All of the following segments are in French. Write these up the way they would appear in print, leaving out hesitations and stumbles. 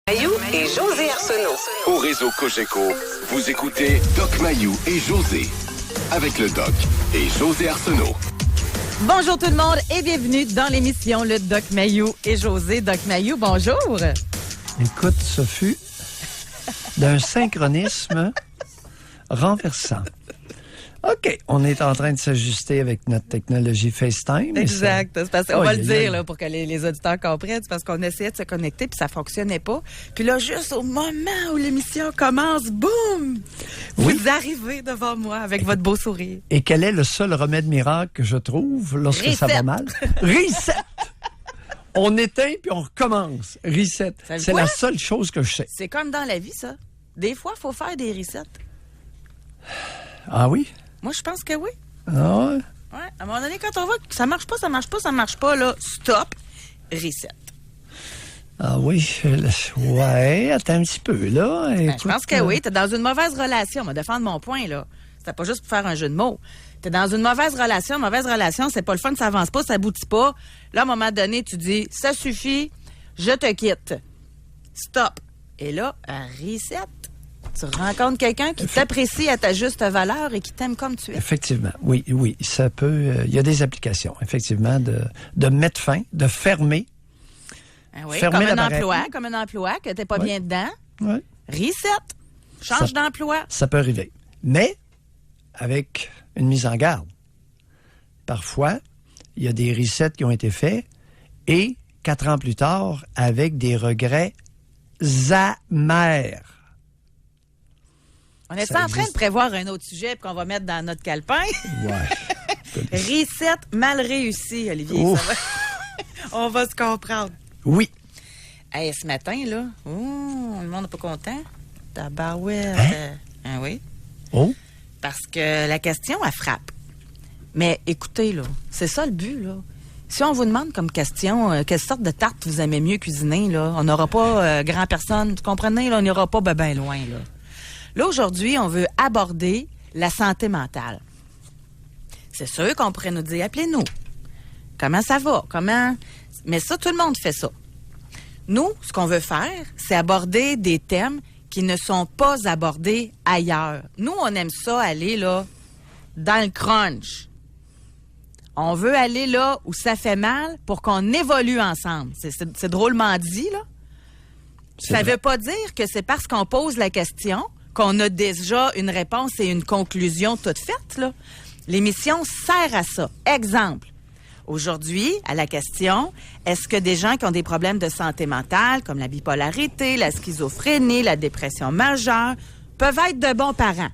Mayou et José Arsenault. Au réseau Cogeco, vous écoutez Doc Mayou et José. Avec le Doc et José Arsenault. Bonjour tout le monde et bienvenue dans l'émission Le Doc Mayou et José. Doc Mayou, bonjour. Écoute, ce fut d'un synchronisme renversant. OK, on est en train de s'ajuster avec notre technologie FaceTime. Exact. C'est parce qu'on va le dire là, pour que les auditeurs comprennent. C'est parce qu'on essayait de se connecter puis ça fonctionnait pas. Puis là, juste au moment où l'émission commence, boum! Vous arrivez devant moi avec votre beau sourire. Et quel est le seul remède miracle que je trouve lorsque ça va mal? Reset! On éteint puis on recommence. Reset. C'est la seule chose que je sais. C'est comme dans la vie, ça. Des fois, il faut faire des resets. Ah oui? Moi, je pense que oui. Ah ouais? Ouais. À un moment donné, quand on voit que ça marche pas, là, stop, reset. Ah oui, ouais, attends un petit peu, là. Écoute, je pense que oui. T'es dans une mauvaise relation. On va défendre mon point, là. C'était pas juste pour faire un jeu de mots. T'es dans une mauvaise relation, c'est pas le fun, ça avance pas, ça aboutit pas. Là, à un moment donné, tu dis, ça suffit, je te quitte. Stop. Et là, reset. Tu rencontres quelqu'un qui t'apprécie à ta juste valeur et qui t'aime comme tu es. Effectivement, oui, ça peut... Il y a des applications, effectivement, de mettre fin, de fermer. Oui, fermer comme un emploi que t'es pas bien dedans. Ouais. Reset. Change d'emploi. Ça peut arriver. Mais avec une mise en garde. Parfois, il y a des resets qui ont été faits et 4 ans plus tard, avec des regrets amers. On est en train de prévoir un autre sujet qu'on va mettre dans notre calepin. Ouais. Reset mal réussi, Olivier. Ça va... On va se comprendre. Oui. Hey, ce matin, là, le monde n'est pas content. Tabarouette. Hein? Oui. Oh. Parce que la question, elle frappe. Mais écoutez, là, c'est ça le but, là. Si on vous demande comme question quelle sorte de tarte vous aimez mieux cuisiner, là, on n'aura pas grand personne. Vous comprenez, là, on n'ira pas ben loin, là. Là, aujourd'hui, on veut aborder la santé mentale. C'est sûr qu'on pourrait nous dire, appelez-nous. Comment ça va? Mais ça, tout le monde fait ça. Nous, ce qu'on veut faire, c'est aborder des thèmes qui ne sont pas abordés ailleurs. Nous, on aime ça aller, là, dans le crunch. On veut aller là où ça fait mal pour qu'on évolue ensemble. C'est drôlement dit, là. Ça veut pas dire que c'est parce qu'on pose la question qu'on a déjà une réponse et une conclusion toute faite, là. L'émission sert à ça. Exemple, aujourd'hui, à la question, est-ce que des gens qui ont des problèmes de santé mentale, comme la bipolarité, la schizophrénie, la dépression majeure, peuvent être de bons parents?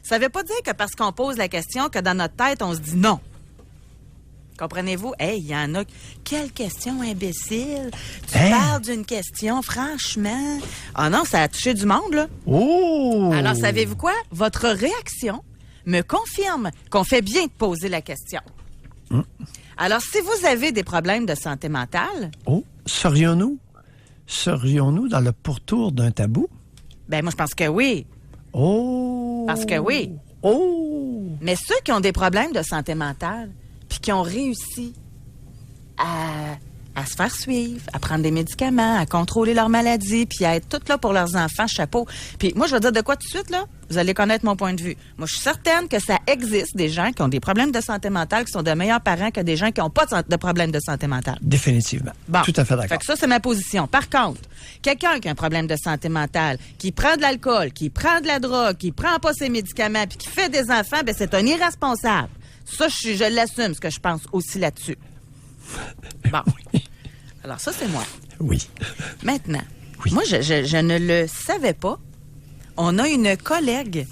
Ça veut pas dire que parce qu'on pose la question que dans notre tête, on se dit non. Comprenez-vous? Hey, il y en a... Quelle question imbécile! Tu parles d'une question, franchement... Ah non, ça a touché du monde, là. Oh! Alors, savez-vous quoi? Votre réaction me confirme qu'on fait bien de poser la question. Alors, si vous avez des problèmes de santé mentale... Oh! Serions-nous dans le pourtour d'un tabou? Ben moi, je pense que oui. Oh! Parce que oui. Oh! Mais ceux qui ont des problèmes de santé mentale... puis qui ont réussi à se faire suivre, à prendre des médicaments, à contrôler leur maladie, puis à être toutes là pour leurs enfants, chapeau. Puis moi, je vais dire de quoi tout de suite, là? Vous allez connaître mon point de vue. Moi, je suis certaine que ça existe des gens qui ont des problèmes de santé mentale, qui sont de meilleurs parents que des gens qui n'ont pas de problèmes de santé mentale. Définitivement. Bon. Tout à fait d'accord. Fait que ça, c'est ma position. Par contre, quelqu'un qui a un problème de santé mentale, qui prend de l'alcool, qui prend de la drogue, qui prend pas ses médicaments, puis qui fait des enfants, ben c'est un irresponsable. Ça, je l'assume, ce que je pense aussi là-dessus. Bon. Oui. Alors, ça, c'est moi. Oui. Maintenant, oui. Moi, je ne le savais pas. On a une collègue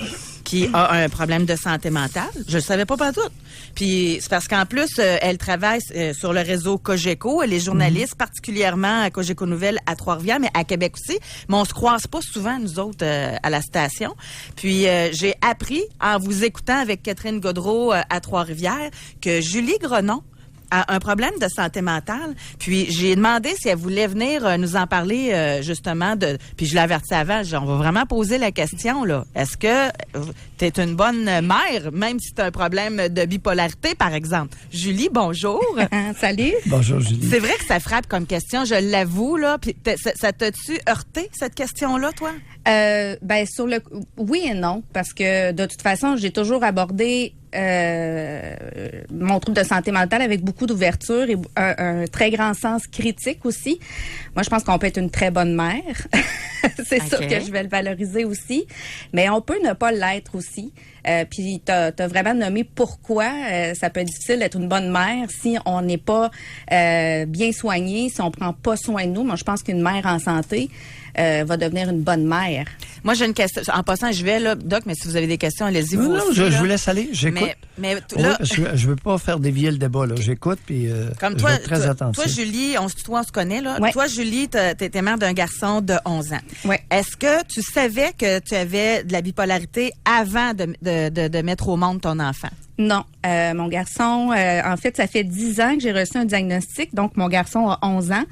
qui a un problème de santé mentale. Je le savais pas partout. Puis, c'est parce qu'en plus, elle travaille sur le réseau Cogeco. Elle est journaliste, particulièrement à Cogeco Nouvelles à Trois-Rivières, mais à Québec aussi. Mais on se croise pas souvent, nous autres, à la station. Puis, j'ai appris, en vous écoutant avec Catherine Gaudreault à Trois-Rivières, que Julie Grenon a un problème de santé mentale. Puis j'ai demandé si elle voulait venir nous en parler justement puis je l'ai averti avant, on va vraiment poser la question là. Est-ce que tu es une bonne mère, même si tu as un problème de bipolarité, par exemple? Julie, bonjour. Salut. Bonjour, Julie. C'est vrai que ça frappe comme question, je l'avoue, là. Puis ça t'a-tu heurté, cette question-là, toi? Ben, oui et non, parce que de toute façon, j'ai toujours abordé mon trouble de santé mentale avec beaucoup d'ouverture et un très grand sens critique aussi. Moi, je pense qu'on peut être une très bonne mère. C'est sûr que je vais le valoriser aussi. Mais on peut ne pas l'être aussi. Puis t'as vraiment nommé pourquoi ça peut être difficile d'être une bonne mère si on n'est pas bien soigné, si on prend pas soin de nous. Moi, je pense qu'une mère en santé va devenir une bonne mère. Moi, j'ai une question. En passant, je vais là, Doc, mais si vous avez des questions, allez-y. Non, vous non, aussi, je vous laisse aller. J'écoute. Mais Oui, là, parce que je veux pas faire dévier le débat, là. J'écoute, puis comme je toi, vais être très attentif. toi, Julie, on se connaît, là. Ouais. Toi, Julie, t'es mère d'un garçon de 11 ans. Ouais. Est-ce que tu savais que tu avais de la bipolarité avant de mettre au monde ton enfant? Non. Mon garçon, en fait, ça fait 10 ans que j'ai reçu un diagnostic. Donc, mon garçon a 11 ans.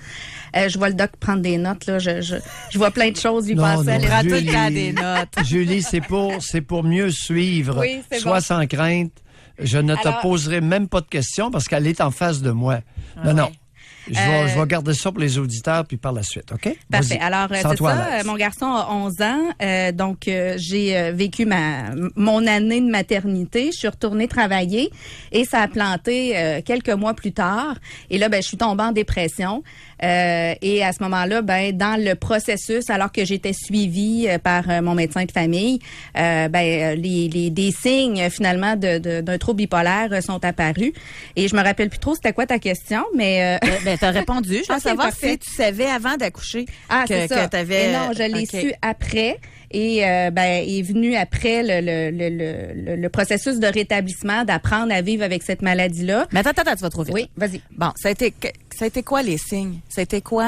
Je vois le doc prendre des notes, là. Je vois plein de choses lui passer à prend tout l'esprit. le temps des notes. Julie, c'est pour mieux suivre. Oui, c'est Sois bon. sans crainte. Je ne te Alors- poserai même pas de questions parce qu'elle est en face de moi. Non. Je vais garder ça pour les auditeurs puis par la suite, OK? Parfait. Vas-y. Alors, c'est Sens-toi à ça. l'aise. Mon garçon a 11 ans. Donc, j'ai vécu mon année de maternité. Je suis retournée travailler et ça a planté quelques mois plus tard. Et là, je suis tombée en dépression. Et à ce moment-là, dans le processus, alors que j'étais suivie par mon médecin de famille, des signes finalement d'un trouble bipolaire sont apparus. Et je me rappelle plus trop c'était quoi ta question, mais T'as répondu. Je veux Ok, savoir parfait. si tu savais avant d'accoucher c'est ça. que t'avais. Et non, je l'ai su après. Et est venu après le processus de rétablissement, d'apprendre à vivre avec cette maladie-là. Mais attends, tu vas trop vite. Oui, vas-y. Bon, ça a été quoi les signes? Ça a été quoi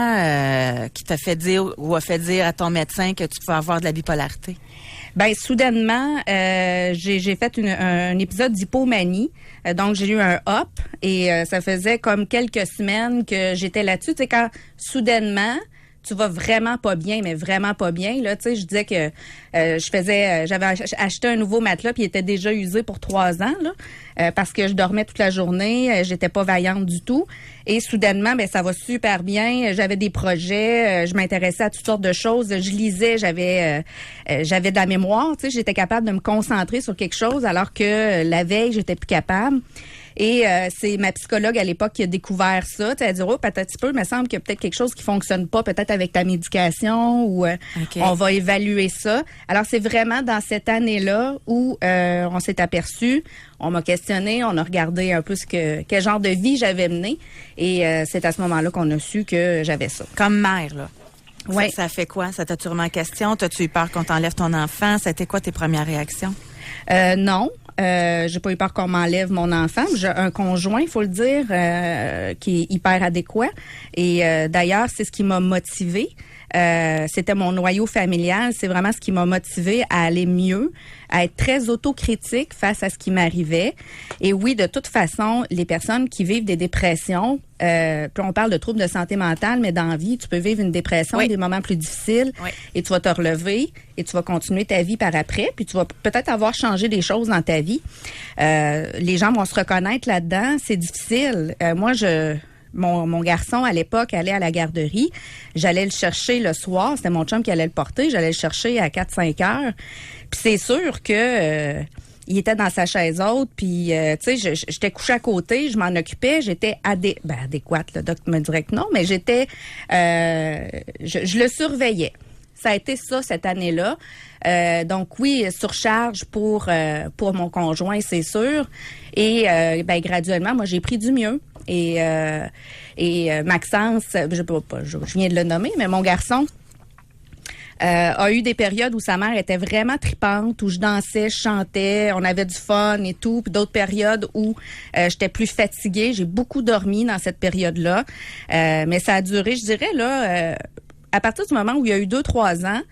qui t'a fait dire ou a fait dire à ton médecin que tu pouvais avoir de la bipolarité? Soudainement, j'ai fait un épisode d'hypomanie. Donc, j'ai eu un hop et ça faisait comme quelques semaines que j'étais là-dessus. Tu sais, quand soudainement, tu vas vraiment pas bien, mais vraiment pas bien. Là, tu sais, je disais que j'avais acheté un nouveau matelas puis il était déjà usé pour 3 ans là, parce que je dormais toute la journée, j'étais pas vaillante du tout. Et soudainement, ça va super bien. J'avais des projets, je m'intéressais à toutes sortes de choses. Je lisais, j'avais de la mémoire. Tu sais, j'étais capable de me concentrer sur quelque chose alors que la veille, j'étais plus capable. Et c'est ma psychologue à l'époque qui a découvert ça. Elle a dit, peut-être un petit peu, il me semble qu'il y a peut-être quelque chose qui fonctionne pas, peut-être avec ta médication ou on va évaluer ça. Alors, c'est vraiment dans cette année-là où on s'est aperçu, on m'a questionné, on a regardé un peu quel genre de vie j'avais mené. Et c'est à ce moment-là qu'on a su que j'avais ça. Comme mère, là. Ouais. Ça fait quoi? Ça t'a-tu remis en question? T'as-tu eu peur qu'on t'enlève ton enfant? C'était quoi tes premières réactions? Non. J'ai pas eu peur qu'on m'enlève mon enfant. J'ai un conjoint, il faut le dire, qui est hyper adéquat. Et d'ailleurs, c'est ce qui m'a motivée. C'était mon noyau familial. C'est vraiment ce qui m'a motivée à aller mieux, à être très autocritique face à ce qui m'arrivait. Et oui, de toute façon, les personnes qui vivent des dépressions, puis on parle de troubles de santé mentale, mais dans la vie, tu peux vivre une dépression, Oui. des moments plus difficiles, Oui. et tu vas te relever, et tu vas continuer ta vie par après, puis tu vas peut-être avoir changé des choses dans ta vie. Les gens vont se reconnaître là-dedans. C'est difficile. Moi, mon garçon, à l'époque, allait à la garderie. J'allais le chercher le soir. C'était mon chum qui allait le porter. J'allais le chercher à 4-5 heures. Puis c'est sûr que il était dans sa chaise haute. Puis, tu sais, j'étais couchée à côté. Je m'en occupais. J'étais adéquate. Le doc me dirait que non. Mais j'étais... je le surveillais. Ça a été ça cette année-là. Donc oui, surcharge pour mon conjoint, c'est sûr. Et graduellement, moi, j'ai pris du mieux. Et Maxence, je viens de le nommer, mais mon garçon a eu des périodes où sa mère était vraiment tripante, où je dansais, je chantais, on avait du fun et tout, puis d'autres périodes où j'étais plus fatiguée. J'ai beaucoup dormi dans cette période-là, mais ça a duré, je dirais, là, à partir du moment où il y a eu 2-3 ans,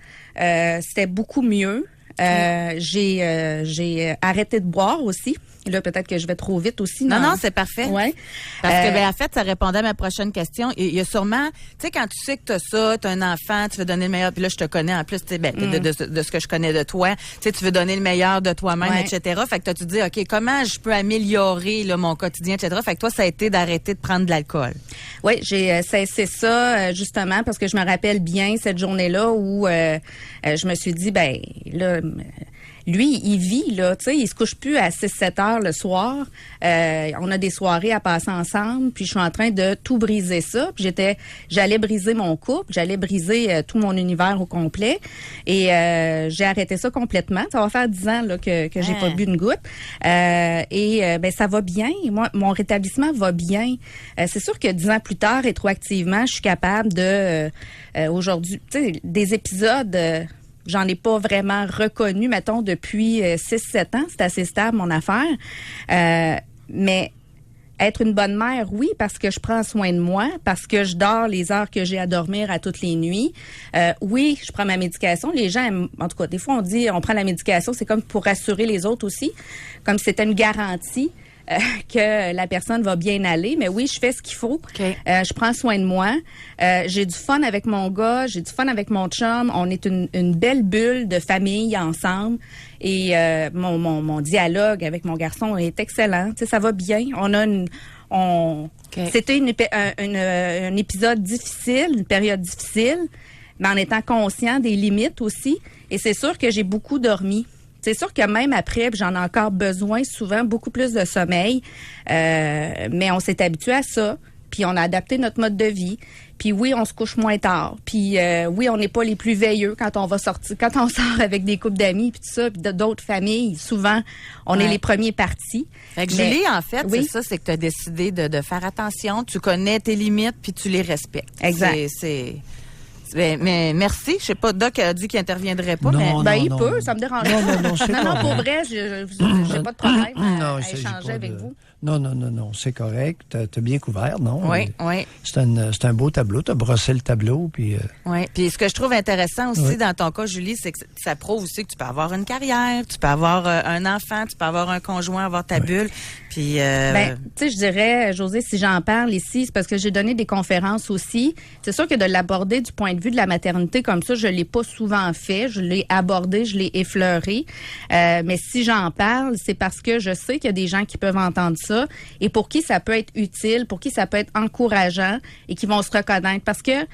c'était beaucoup mieux. J'ai arrêté de boire aussi. Là, peut-être que je vais trop vite aussi. Non, c'est parfait. Ouais. Parce que, en fait, ça répondait à ma prochaine question. Il y a sûrement, tu sais, quand tu sais que tu as ça, tu as un enfant, tu veux donner le meilleur, puis là, je te connais en plus, tu sais, de ce que je connais de toi, tu sais, tu veux donner le meilleur de toi-même, etc. Fait que tu dis, OK, comment je peux améliorer là, mon quotidien, etc. Fait que toi, ça a été d'arrêter de prendre de l'alcool. Oui, j'ai cessé ça, justement, parce que je me rappelle bien cette journée-là où je me suis dit, ben là... Lui, il vit, là, tu sais, il se couche plus à 6-7 heures le soir. On a des soirées à passer ensemble, puis je suis en train de tout briser ça. Puis j'allais briser mon couple, j'allais briser tout mon univers au complet. Et j'ai arrêté ça complètement. Ça va faire 10 ans là, que j'ai pas bu une goutte. Ben ça va bien. Moi, mon rétablissement va bien. C'est sûr que 10 ans plus tard, rétroactivement, je suis capable de aujourd'hui, tu sais, des épisodes... J'en ai pas vraiment reconnu, mettons, depuis 6-7 ans. C'est assez stable, mon affaire. Mais être une bonne mère, oui, parce que je prends soin de moi, parce que je dors les heures que j'ai à dormir à toutes les nuits. Oui, je prends ma médication. Les gens, en tout cas, des fois, on dit on prend la médication, c'est comme pour rassurer les autres aussi, comme si c'était une garantie. Que la personne va bien aller. Mais oui, je fais ce qu'il faut. Okay. Je prends soin de moi. J'ai du fun avec mon gars. J'ai du fun avec mon chum. On est une belle bulle de famille ensemble. Et mon dialogue avec mon garçon est excellent. Tu sais, ça va bien. C'était un épisode difficile, une période difficile, mais en étant conscient des limites aussi. Et c'est sûr que j'ai beaucoup dormi. C'est sûr que même après, j'en ai encore besoin souvent, beaucoup plus de sommeil, mais on s'est habitué à ça, puis on a adapté notre mode de vie, puis oui, on se couche moins tard, puis oui, on n'est pas les plus veilleux quand on va sortir, quand on sort avec des couples d'amis, puis tout ça, puis d'autres familles, souvent, on est les premiers partis. Fait que Julie, en fait, c'est ça, c'est que tu as décidé de faire attention, tu connais tes limites, puis tu les respectes. Exact. Mais merci. Je sais pas, Doc a dit qu'il interviendrait pas, Non, mais il peut, ça me dérange pas. Non, pour vrai, j'ai pas de problème à échanger avec vous. Non, c'est correct. T'as bien couvert, non? Oui. C'est un beau tableau. T'as brossé le tableau, puis... Oui, puis ce que je trouve intéressant aussi dans ton cas, Julie, c'est que ça prouve aussi que tu peux avoir une carrière, tu peux avoir un enfant, tu peux avoir un conjoint, avoir ta bulle, puis... tu sais, je dirais, Josée, si j'en parle ici, c'est parce que j'ai donné des conférences aussi. C'est sûr que de l'aborder du point de vue de la maternité comme ça, je l'ai pas souvent fait. Je l'ai abordé, je l'ai effleuré. Mais si j'en parle, c'est parce que je sais qu'il y a des gens qui peuvent entendre ça et pour qui ça peut être utile, pour qui ça peut être encourageant et qui vont se reconnaître. Parce que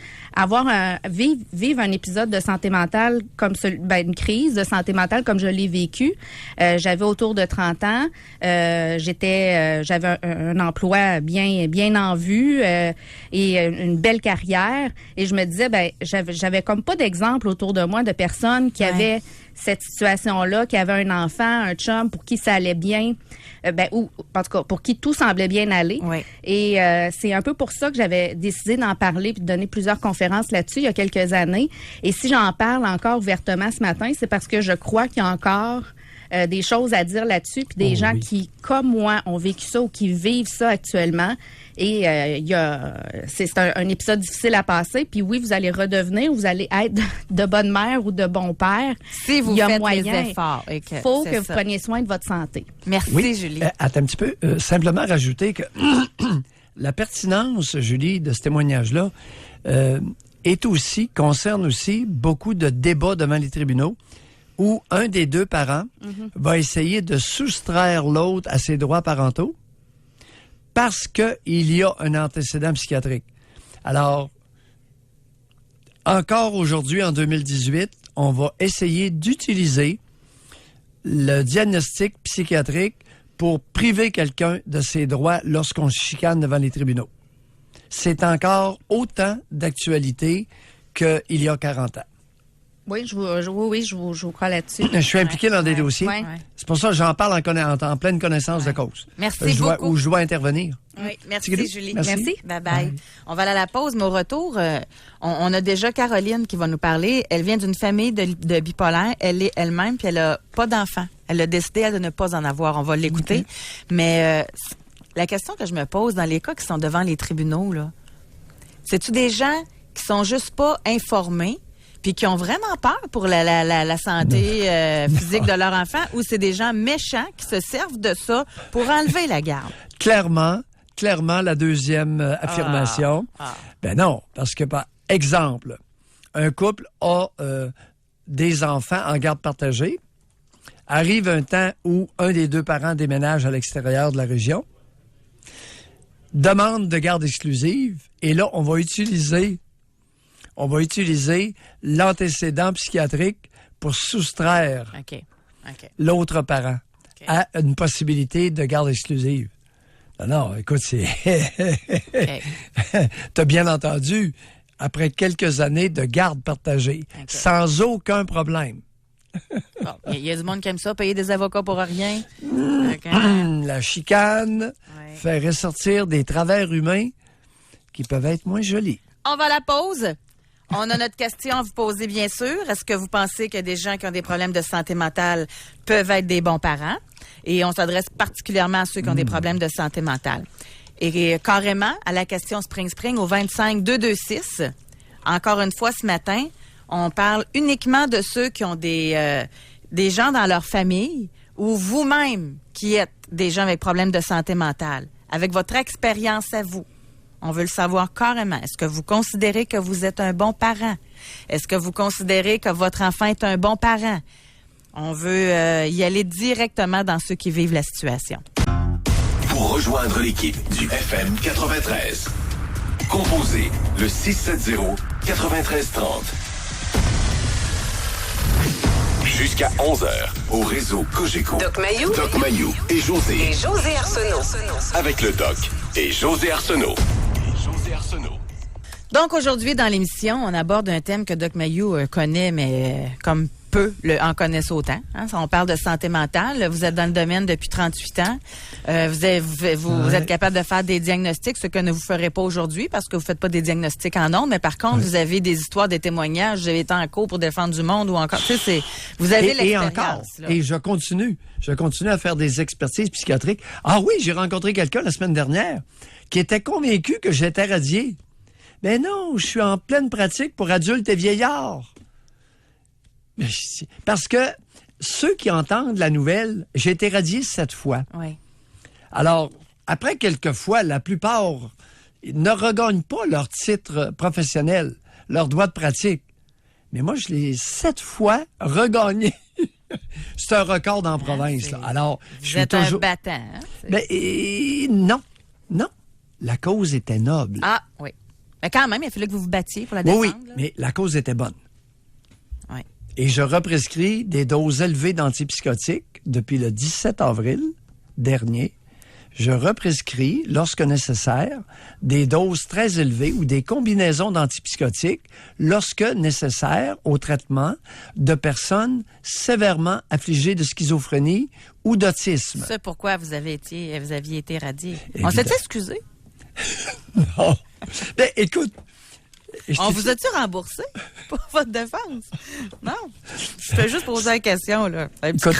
vivre un épisode de santé mentale comme une crise de santé mentale comme je l'ai vécu, j'avais autour de 30 ans, j'avais un emploi bien en vue et une belle carrière et je me disais j'avais comme pas d'exemple autour de moi de personnes qui avaient cette situation-là, qui avaient un enfant, un chum pour qui ça allait bien, ou en tout cas pour qui tout semblait bien aller. Oui. Et c'est un peu pour ça que j'avais décidé d'en parler puis de donner plusieurs conférences là-dessus il y a quelques années. Et si j'en parle encore ouvertement ce matin, c'est parce que je crois qu'il y a encore des choses à dire là-dessus, puis des gens qui, comme moi, ont vécu ça ou qui vivent ça actuellement. Et c'est un épisode difficile à passer. Puis oui, vous allez redevenir, vous allez être de bonne mère ou de bon père. Si vous faites les efforts. Il faut que vous preniez soin de votre santé. Merci, Julie. Attends un petit peu. Simplement rajouter que la pertinence, Julie, de ce témoignage-là concerne aussi beaucoup de débats devant les tribunaux où un des deux parents va essayer de soustraire l'autre à ses droits parentaux parce qu'il y a un antécédent psychiatrique. Alors, encore aujourd'hui, en 2018, on va essayer d'utiliser le diagnostic psychiatrique pour priver quelqu'un de ses droits lorsqu'on se chicane devant les tribunaux. C'est encore autant d'actualité qu'il y a 40 ans. Oui, je vous crois là-dessus. Je suis impliqué dans des dossiers. Ouais. C'est pour ça que j'en parle en pleine connaissance de cause. Merci beaucoup. Où je dois intervenir. Oui, merci Julie. Merci. Bye. On va aller à la pause, mais au retour, on a déjà Caroline qui va nous parler. Elle vient d'une famille de bipolaires. Elle est elle-même, puis elle a pas d'enfant. Elle a décidé de ne pas en avoir. On va l'écouter. Mais la question que je me pose dans les cas qui sont devant les tribunaux, là, c'est-tu des gens qui sont juste pas informés? puis qui ont vraiment peur pour la santé physique de leur enfant, ou c'est des gens méchants qui se servent de ça pour enlever la garde? Clairement, la deuxième affirmation. Ben non, parce que, par exemple, un couple a des enfants en garde partagée. Arrive un temps où un des deux parents déménage à l'extérieur de la région, demande de garde exclusive, et là, on va utiliser l'antécédent psychiatrique pour soustraire l'autre parent à une possibilité de garde exclusive. Non, écoute, c'est... T'as bien entendu, après quelques années de garde partagée, sans aucun problème. Il y a du monde qui aime ça, payer des avocats pour rien. La chicane fait ressortir des travers humains qui peuvent être moins jolis. On va à la pause. On a notre question à vous poser, bien sûr. Est-ce que vous pensez que des gens qui ont des problèmes de santé mentale peuvent être des bons parents? Et on s'adresse particulièrement à ceux qui ont des problèmes de santé mentale. Et carrément, à la question Spring au 25-226. Encore une fois, ce matin, on parle uniquement de ceux qui ont des gens dans leur famille ou vous-même qui êtes des gens avec problèmes de santé mentale. Avec votre expérience à vous. On veut le savoir carrément. Est-ce que vous considérez que vous êtes un bon parent? Est-ce que vous considérez que votre enfant est un bon parent? On veut y aller directement dans ceux qui vivent la situation. Pour rejoindre l'équipe du FM 93, composez le 670-9330. Jusqu'à 11h, au réseau Cogeco. Doc Mayou et José. Et José Arsenault. Avec le Doc et José Arsenault. Donc, aujourd'hui, dans l'émission, on aborde un thème que Doc Mayou connaît, mais comme peu en connaissent autant. Hein? On parle de santé mentale. Vous êtes dans le domaine depuis 38 ans. Vous êtes capable de faire des diagnostics, ce que ne vous ferez pas aujourd'hui parce que vous faites pas des diagnostics en ondes. Mais par contre, vous avez des histoires, des témoignages. Vous avez été en cours pour défendre du monde ou encore. Tu sais, vous avez l'expérience. Et encore. Là. Et je continue à faire des expertises psychiatriques. Ah oui, j'ai rencontré quelqu'un la semaine dernière qui était convaincu que j'étais radié. Mais non, je suis en pleine pratique pour adultes et vieillards. Parce que ceux qui entendent la nouvelle, j'ai été radié 7 fois. Oui. Alors, après quelques fois, la plupart ne regagnent pas leur titre professionnel, leur droit de pratique. Mais moi, je l'ai 7 fois regagné. C'est un record dans la province. Là. Alors, vous je suis êtes toujours... un battant. Hein? Mais non. La cause était noble. Ah, oui. Mais quand même, il a fallu que vous vous battiez pour la défendre. Oui, là. mais la cause était bonne. Oui. Et je represcris des doses élevées d'antipsychotiques depuis le 17 avril dernier. Je represcris, lorsque nécessaire, des doses très élevées ou des combinaisons d'antipsychotiques lorsque nécessaire au traitement de personnes sévèrement affligées de schizophrénie ou d'autisme. C'est pourquoi vous aviez été radié. Évidemment. On s'est excusé. Non. Ben, écoute. On vous a-tu remboursé pour votre défense? Non. Je fais juste poser la question, là. Écoute,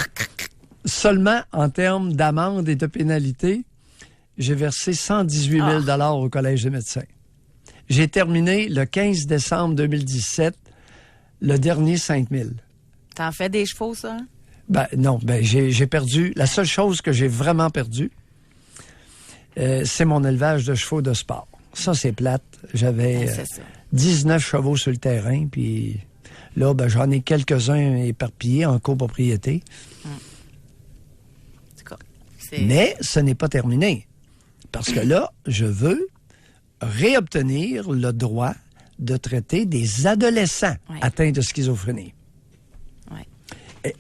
seulement en termes d'amende et de pénalité, j'ai versé 118 000 $ au Collège des médecins. J'ai terminé le 15 décembre 2017, le dernier 5 000. T'en fais des chevaux, ça? Ben non, j'ai perdu. La seule chose que j'ai vraiment perdue, c'est mon élevage de chevaux de sport. Ça, c'est plate. J'avais 19 chevaux sur le terrain, puis là, j'en ai quelques-uns éparpillés en copropriété. Mais ce n'est pas terminé. Parce que là, je veux réobtenir le droit de traiter des adolescents atteints de schizophrénie.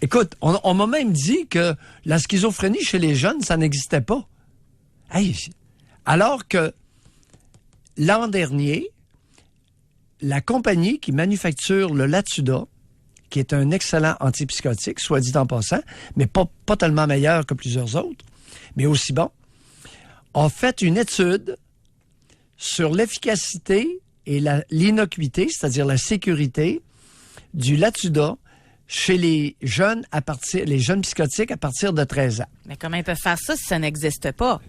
Écoute, on m'a même dit que la schizophrénie chez les jeunes, ça n'existait pas. Hey, alors que l'an dernier, la compagnie qui manufacture le Latuda, qui est un excellent antipsychotique, soit dit en passant, mais pas tellement meilleur que plusieurs autres, mais aussi bon, a fait une étude sur l'efficacité et l'innocuité, c'est-à-dire la sécurité du Latuda chez les jeunes psychotiques à partir de 13 ans. Mais comment ils peuvent faire ça si ça n'existe pas?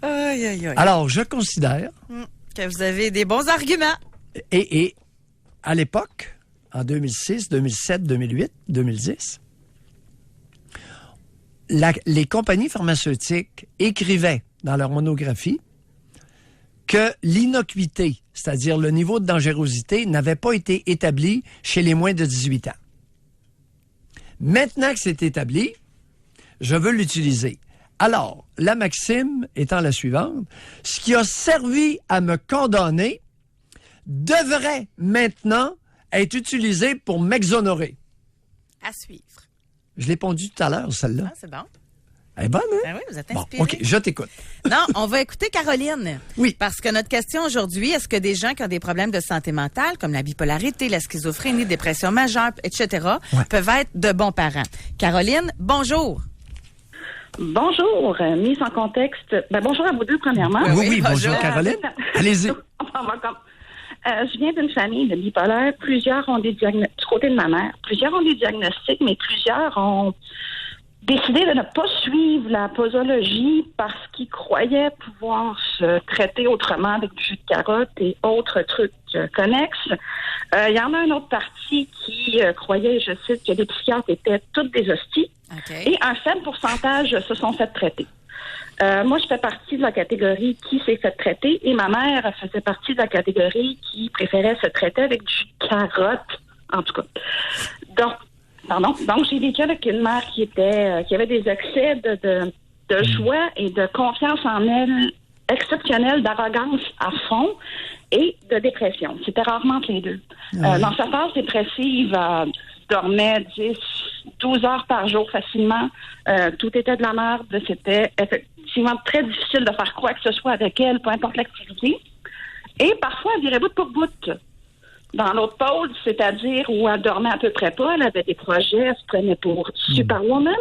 Aïe, aïe, aïe. Alors, je considère, Que vous avez des bons arguments. et à l'époque, en 2006, 2007, 2008, 2010, les compagnies pharmaceutiques écrivaient dans leur monographie que l'innocuité, c'est-à-dire le niveau de dangerosité, n'avait pas été établi chez les moins de 18 ans. Maintenant que c'est établi, je veux l'utiliser. Alors, la maxime étant la suivante, ce qui a servi à me condamner devrait maintenant être utilisé pour m'exonérer. À suivre. Je l'ai pondu tout à l'heure, celle-là. Ah, c'est bon. Elle est bonne, hein? Ben oui, vous êtes Bon, inspiré. OK, je t'écoute. Non, on va écouter Caroline. Oui. Parce que notre question aujourd'hui, est-ce que des gens qui ont des problèmes de santé mentale, comme la bipolarité, la schizophrénie, dépression majeure, etc., peuvent être de bons parents? Caroline, bonjour. Bonjour, mise en contexte. Bonjour à vous deux, premièrement. Oui, bonjour, bonjour. Caroline. Allez-y. Je viens d'une famille de bipolaires. Plusieurs ont des diagnostics, du côté de ma mère, plusieurs ont des diagnostics, mais plusieurs ont décidé de ne pas suivre la posologie parce qu'ils croyaient pouvoir se traiter autrement avec du jus de carotte et autres trucs connexes. Il y en a une autre partie qui croyait, je cite, que les psychiatres étaient toutes des hosties. OK. Et un faible pourcentage se sont fait traiter. Moi, je fais partie de la catégorie qui s'est fait traiter et ma mère faisait partie de la catégorie qui préférait se traiter avec du jus de carotte, en tout cas. Donc, j'ai vécu avec une mère qui avait des excès de joie et de confiance en elle exceptionnelle, d'arrogance à fond et de dépression. C'était rarement entre les deux. Dans sa phase dépressive, dormait 10, 12 heures par jour facilement. Tout était de la merde. C'était effectivement très difficile de faire quoi que ce soit avec elle, peu importe l'activité. Et parfois, elle virait bout pour bout. Dans l'autre pôle, c'est-à-dire où elle dormait à peu près pas, elle avait des projets, elle se prenait pour Superwoman.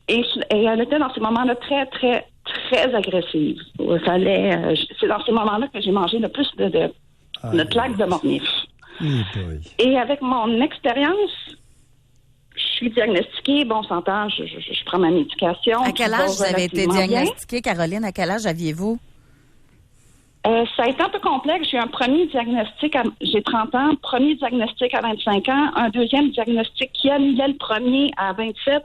Et elle était dans ces moments-là très, très, très agressive. C'est dans ces moments-là que j'ai mangé le plus de claques de mornif. Et avec mon expérience, je suis diagnostiquée, bon, on s'entend, je prends ma médication. À quel âge vous avez été diagnostiquée, Caroline? À quel âge aviez-vous? Ça a été un peu complexe. J'ai eu un premier diagnostic, j'ai 30 ans, premier diagnostic à 25 ans, un deuxième diagnostic qui annulait le premier à 27.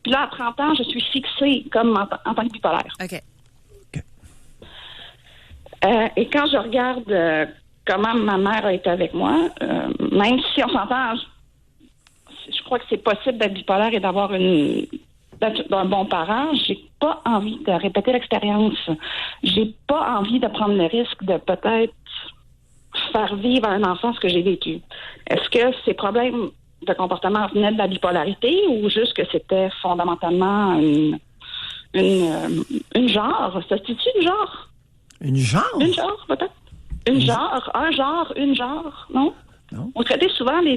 Puis là, à 30 ans, je suis fixée comme en tant que bipolaire. OK. Et quand je regarde comment ma mère a été avec moi, même si on s'entend, je crois que c'est possible d'être bipolaire et d'avoir un bon parent, j'ai pas envie de répéter l'expérience. J'ai pas envie de prendre le risque de peut-être faire vivre à un enfant ce que j'ai vécu. Est-ce que ces problèmes de comportement venaient de la bipolarité ou juste que c'était fondamentalement une genre? Ça se dit-tu une genre? Une genre? Une genre, peut-être? Une genre, non? Non. On traitait souvent les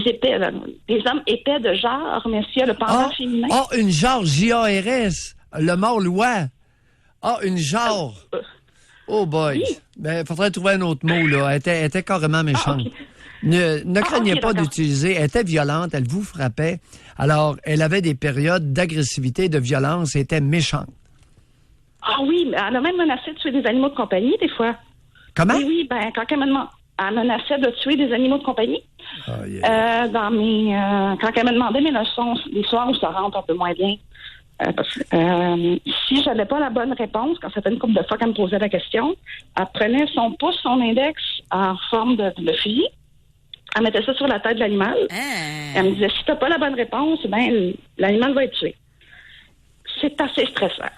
épais, là, les hommes épais de genre, mais s'il y a le pendant féminin. Une genre, J-A-R-S, le mort loi. Une genre. Oh boy. Oui. Ben, faudrait trouver un autre mot, là. Elle était carrément méchante. OK. Ne craignez pas d'accord. d'utiliser. Elle était violente, elle vous frappait. Alors, elle avait des périodes d'agressivité, de violence, elle était méchante. Ah oui, mais elle a même menacé de tuer des animaux de compagnie, des fois. Comment? Oui, quand elle menaçait de tuer des animaux de compagnie. Oh, yeah. Quand elle me demandait mes leçons, les soirs où ça rentre un peu moins bien, parce que si j'avais pas la bonne réponse, quand ça fait une couple de fois qu'elle me posait la question, elle prenait son pouce, son index en forme de fusil, elle mettait ça sur la tête de l'animal, elle me disait, si t'as pas la bonne réponse, l'animal va être tué. C'est assez stressant.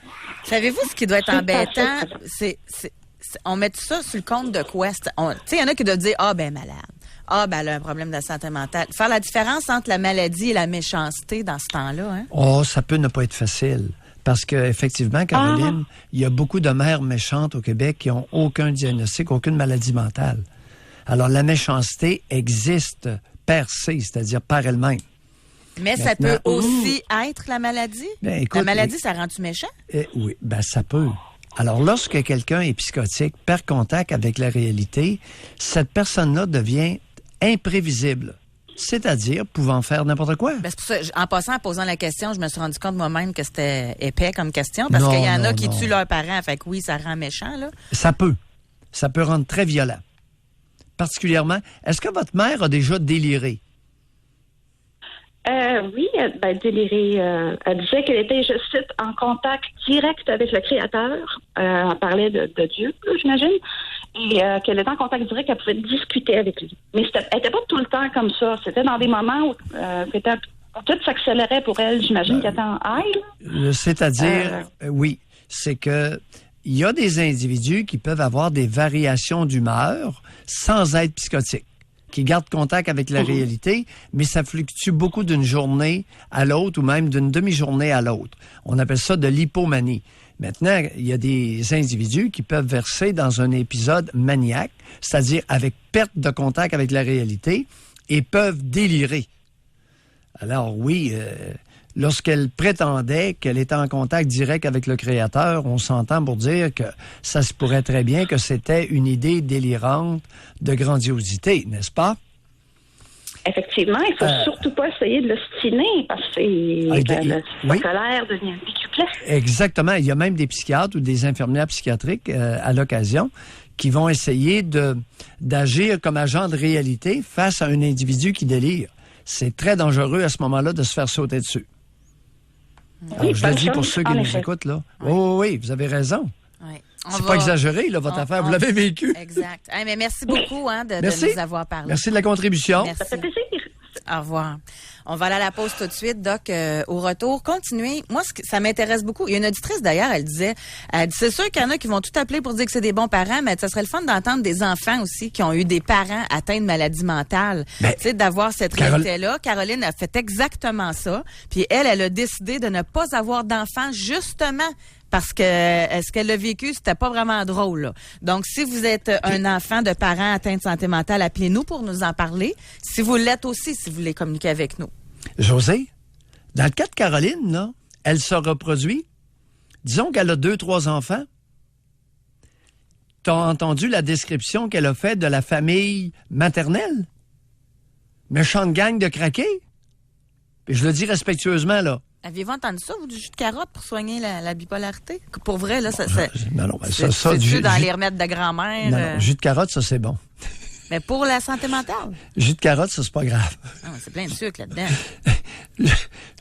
Savez-vous ce qui doit être embêtant? On met tout ça sur le compte de quoi? Tu sais, il y en a qui doivent dire, malade. Elle a un problème de santé mentale. Faire la différence entre la maladie et la méchanceté dans ce temps-là, hein? Oh, ça peut ne pas être facile. Parce qu'effectivement, Caroline, il y a beaucoup de mères méchantes au Québec qui n'ont aucun diagnostic, aucune maladie mentale. Alors, la méchanceté existe per se, c'est-à-dire par elle-même. Mais ça peut aussi être la maladie? Ben, écoute, la maladie, ça rend-tu méchant? Oui, ça peut. Alors, lorsque quelqu'un est psychotique, perd contact avec la réalité, cette personne-là devient imprévisible. c'est-à-dire pouvant faire n'importe quoi. Ben, c'est pour ça, en passant, en posant la question, je me suis rendu compte moi-même que c'était épais comme question, parce Non, qu'il y en a non, qui non. tuent leurs parents, fait que oui, ça rend méchant, là. Ça peut rendre très violent. Particulièrement, est-ce que votre mère a déjà déliré? Oui, délirée. Elle disait qu'elle était, je cite, en contact direct avec le Créateur. Elle parlait de Dieu, là, j'imagine. Et qu'elle était en contact direct, qu'elle pouvait discuter avec lui. Mais elle n'était pas tout le temps comme ça. C'était dans des moments où tout s'accélérait pour elle. J'imagine qu'elle était en high. C'est-à-dire, oui, c'est que il y a des individus qui peuvent avoir des variations d'humeur sans être psychotiques, qui gardent contact avec la réalité, mais ça fluctue beaucoup d'une journée à l'autre ou même d'une demi-journée à l'autre. On appelle ça de l'hypomanie. Maintenant, il y a des individus qui peuvent verser dans un épisode maniaque, c'est-à-dire avec perte de contact avec la réalité, et peuvent délirer. Alors oui, lorsqu'elle prétendait qu'elle était en contact direct avec le Créateur, on s'entend pour dire que ça se pourrait très bien que c'était une idée délirante de grandiosité, n'est-ce pas? Effectivement, il ne faut surtout pas essayer de l'ostiner parce que le oui. colère devient bicuplet. Exactement. Il y a même des psychiatres ou des infirmières psychiatriques à l'occasion qui vont essayer d'agir comme agent de réalité face à un individu qui délire. C'est très dangereux à ce moment-là de se faire sauter dessus. Alors, je le dis pour ceux qui nous écoutent, là. Oui. Oui, vous avez raison. Oui. C'est pas exagéré, là, votre affaire. Vous l'avez vécu. Exact. Hey, mais merci beaucoup de nous avoir parlé. Merci de la contribution. Merci. Ça fait plaisir. Au revoir. On va aller à la pause tout de suite, Doc. Au retour, continuez. Moi, ça m'intéresse beaucoup. Il y a une auditrice, d'ailleurs, elle dit, c'est sûr qu'il y en a qui vont tout appeler pour dire que c'est des bons parents, mais ça serait le fun d'entendre des enfants aussi qui ont eu des parents atteints de maladies mentales. Tu sais, d'avoir cette réalité-là. Caroline a fait exactement ça. Puis elle a décidé de ne pas avoir d'enfants, justement, parce que ce qu'elle a vécu, c'était pas vraiment drôle, là. Donc, si vous êtes un enfant de parents atteints de santé mentale, appelez-nous pour nous en parler. Si vous l'êtes aussi, si vous voulez communiquer avec nous. José, dans le cas de Caroline, là, elle se reproduit. Disons qu'elle a 2-3 enfants. T'as entendu la description qu'elle a faite de la famille maternelle? Méchante gang de craqués? Et je le dis respectueusement, là. Aviez-vous entendu ça, vous, du jus de carotte pour soigner la bipolarité? Pour vrai, là, ça... Non, ça c'est dans les remèdes de grand-mère? Non, jus de carotte, ça, c'est bon. Mais pour la santé mentale? Jus de carotte, ça, c'est pas grave. Non, c'est plein de sucre là-dedans.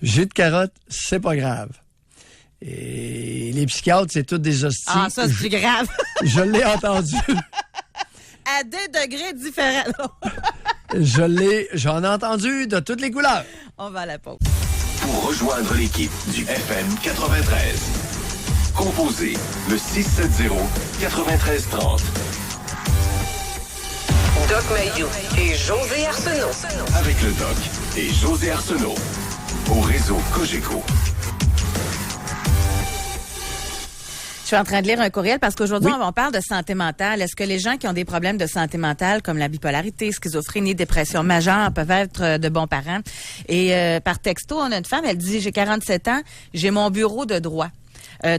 Jus de carotte, c'est pas grave. Et les psychiatres, c'est tous des hosties. Ah, ça, c'est plus grave. Je l'ai entendu. À des degrés différents. J'en ai entendu de toutes les couleurs. On va à la pause. Pour rejoindre l'équipe du FM 93, composez le 670-9330. Doc Mayou et José Arsenault. Avec le Doc et José Arsenault. Au réseau Cogeco. Je suis en train de lire un courriel parce qu'aujourd'hui, on parle de santé mentale. Est-ce que les gens qui ont des problèmes de santé mentale, comme la bipolarité, schizophrénie, dépression majeure, peuvent être de bons parents? Et par texto, on a une femme, elle dit, j'ai 47 ans, j'ai mon bureau de droit.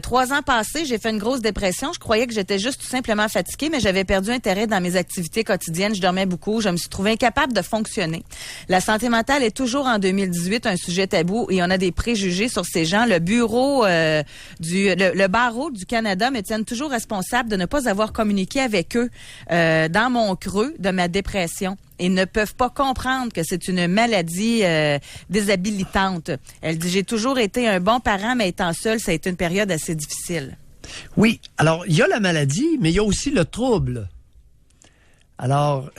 3 ans passés, j'ai fait une grosse dépression. Je croyais que j'étais juste tout simplement fatiguée, mais j'avais perdu intérêt dans mes activités quotidiennes. Je dormais beaucoup. Je me suis trouvée incapable de fonctionner. La santé mentale est toujours en 2018 un sujet tabou et on a des préjugés sur ces gens. Le bureau le barreau du Canada me tiennent toujours responsable de ne pas avoir communiqué avec eux dans mon creux de ma dépression. Et ne peuvent pas comprendre que c'est une maladie déshabilitante. Elle dit, j'ai toujours été un bon parent, mais étant seule, ça a été une période assez difficile. Oui, alors, il y a la maladie, mais il y a aussi le trouble. Alors,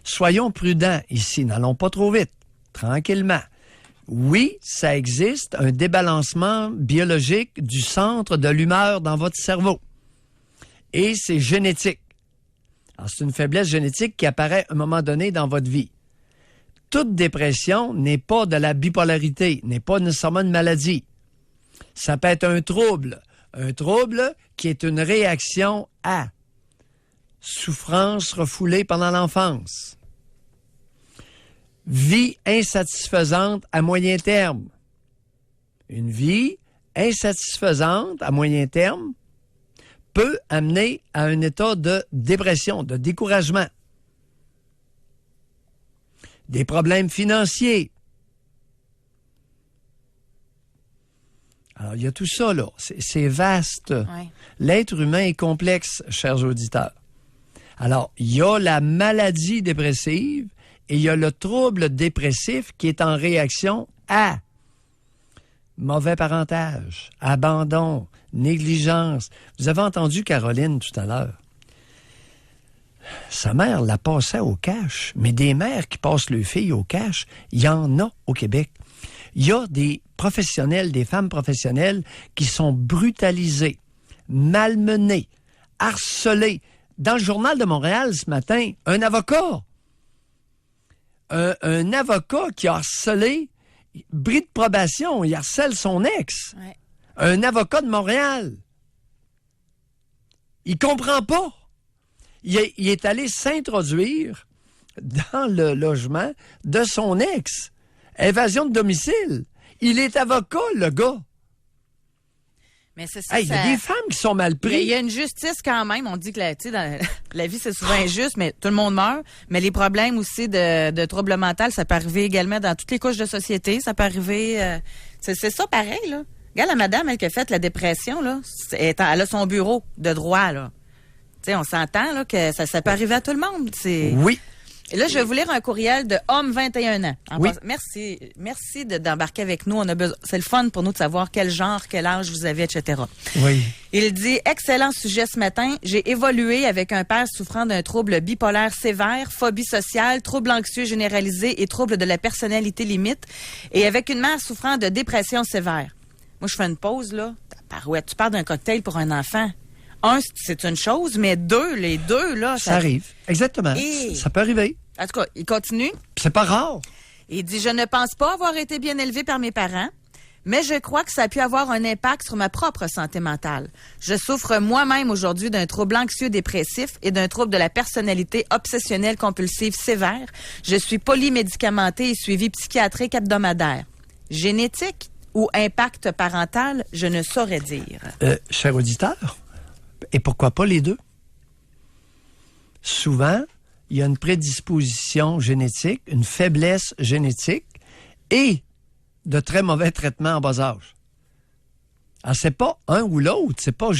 soyons prudents ici, n'allons pas trop vite, tranquillement. Oui, ça existe, un débalancement biologique du centre de l'humeur dans votre cerveau. Et c'est génétique. Alors, c'est une faiblesse génétique qui apparaît à un moment donné dans votre vie. Toute dépression n'est pas de la bipolarité, n'est pas nécessairement une maladie. Ça peut être un trouble qui est une réaction à souffrance refoulée pendant l'enfance, vie insatisfaisante à moyen terme. Une vie insatisfaisante à moyen terme peut amener à un état de dépression, de découragement. des problèmes financiers. Alors, il y a tout ça, là. C'est vaste. Ouais. L'être humain est complexe, chers auditeurs. Alors, il y a la maladie dépressive et il y a le trouble dépressif qui est en réaction à mauvais parentage, abandon, négligence. Vous avez entendu Caroline tout à l'heure. Sa mère la passait au cash, mais des mères qui passent leurs filles au cash, il y en a au Québec. Il y a des professionnels, des femmes professionnelles qui sont brutalisées, malmenées, harcelées. Dans le Journal de Montréal ce matin, un avocat qui a harcelé, bris de probation, il harcèle son ex. Ouais. Un avocat de Montréal. Il comprend pas. Il est allé s'introduire dans le logement de son ex. Évasion de domicile. Il est avocat, le gars. Mais c'est ça. Hey, il y a des femmes qui sont mal Il prises. y a une justice quand même. On dit que la vie, c'est souvent injuste, mais tout le monde meurt. Mais les problèmes aussi de troubles mentaux, ça peut arriver également dans toutes les couches de société. Ça peut arriver... c'est ça pareil, là. Regarde la madame, elle qui a fait la dépression, là. Elle a son bureau de droit, là. Tu sais, on s'entend, là, que ça peut arriver à tout le monde. Oui. Et là, je vais vous lire un courriel de homme 21 ans. Oui. Merci d'embarquer avec nous. On a besoin. C'est le fun pour nous de savoir quel genre, quel âge vous avez, etc. Oui. Il dit, excellent sujet ce matin. J'ai évolué avec un père souffrant d'un trouble bipolaire sévère, phobie sociale, trouble anxieux généralisé et trouble de la personnalité limite, et avec une mère souffrant de dépression sévère. Moi, je fais une pause, là. Tabarouette, tu parles d'un cocktail pour un enfant. Un, c'est une chose, mais les deux, là... Ça arrive. Exactement. Et... Ça peut arriver. En tout cas, il continue. C'est pas rare. Il dit, je ne pense pas avoir été bien élevé par mes parents, mais je crois que ça a pu avoir un impact sur ma propre santé mentale. Je souffre moi-même aujourd'hui d'un trouble anxieux-dépressif et d'un trouble de la personnalité obsessionnelle compulsive sévère. Je suis polymédicamentée et suivi psychiatrique hebdomadaire. Génétique ou impact parental, je ne saurais dire. Cher auditeur, et pourquoi pas les deux? Souvent, il y a une prédisposition génétique, une faiblesse génétique et de très mauvais traitements en bas âge. Alors, c'est pas un ou l'autre, c'est pas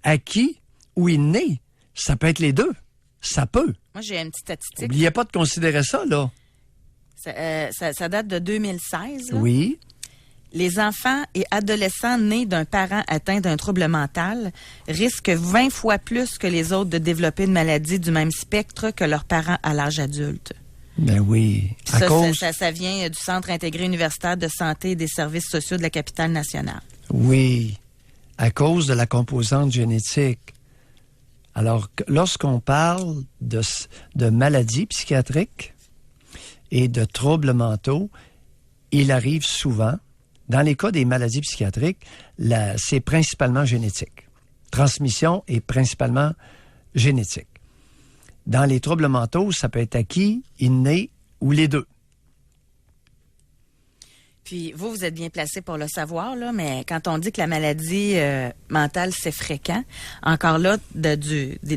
acquis ou inné. Ça peut être les deux. Ça peut. Moi, j'ai une petite statistique. N'oubliez pas de considérer ça, là. Ça date de 2016. Là. Oui. Les enfants et adolescents nés d'un parent atteint d'un trouble mental risquent 20 fois plus que les autres de développer une maladie du même spectre que leurs parents à l'âge adulte. Ben oui. Ça vient du Centre intégré universitaire de santé et des services sociaux de la capitale nationale. Oui, à cause de la composante génétique. Alors, lorsqu'on parle de maladies psychiatriques et de troubles mentaux, il arrive souvent, dans les cas des maladies psychiatriques, c'est principalement génétique. Transmission est principalement génétique. Dans les troubles mentaux, ça peut être acquis, inné ou les deux. Puis vous êtes bien placé pour le savoir, là, mais quand on dit que la maladie mentale, c'est fréquent, encore là, de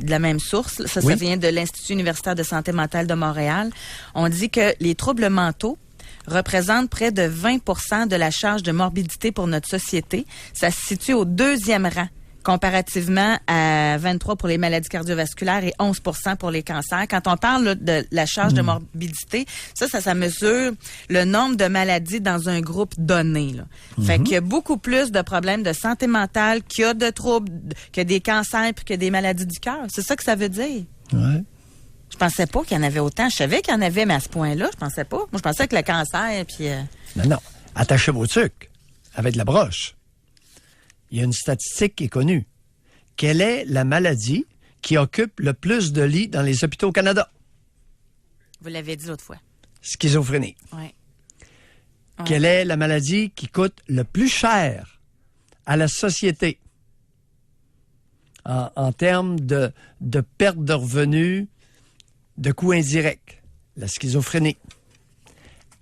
la même source, ça vient de l'Institut universitaire de santé mentale de Montréal, on dit que les troubles mentaux représentent près de 20% de la charge de morbidité pour notre société. Ça se situe au 2e rang, comparativement à 23 pour les maladies cardiovasculaires et 11% pour les cancers. Quand on parle là, de la charge de morbidité, ça mesure le nombre de maladies dans un groupe donné. Là. Fait qu'il y a beaucoup plus de problèmes de santé mentale qu'il y a de troubles, que des cancers puis que des maladies du cœur. C'est ça que ça veut dire. Ouais. Je pensais pas qu'il y en avait autant. Je savais qu'il y en avait, mais à ce point-là, je pensais pas. Moi, je pensais que le cancer, puis... Non. Attachez vos trucs avec de la broche. Il y a une statistique qui est connue. Quelle est la maladie qui occupe le plus de lits dans les hôpitaux au Canada? Vous l'avez dit l'autre fois. Schizophrénie. Oui. Quelle est la maladie qui coûte le plus cher à la société en termes de perte de revenus, de coûts indirects? La schizophrénie.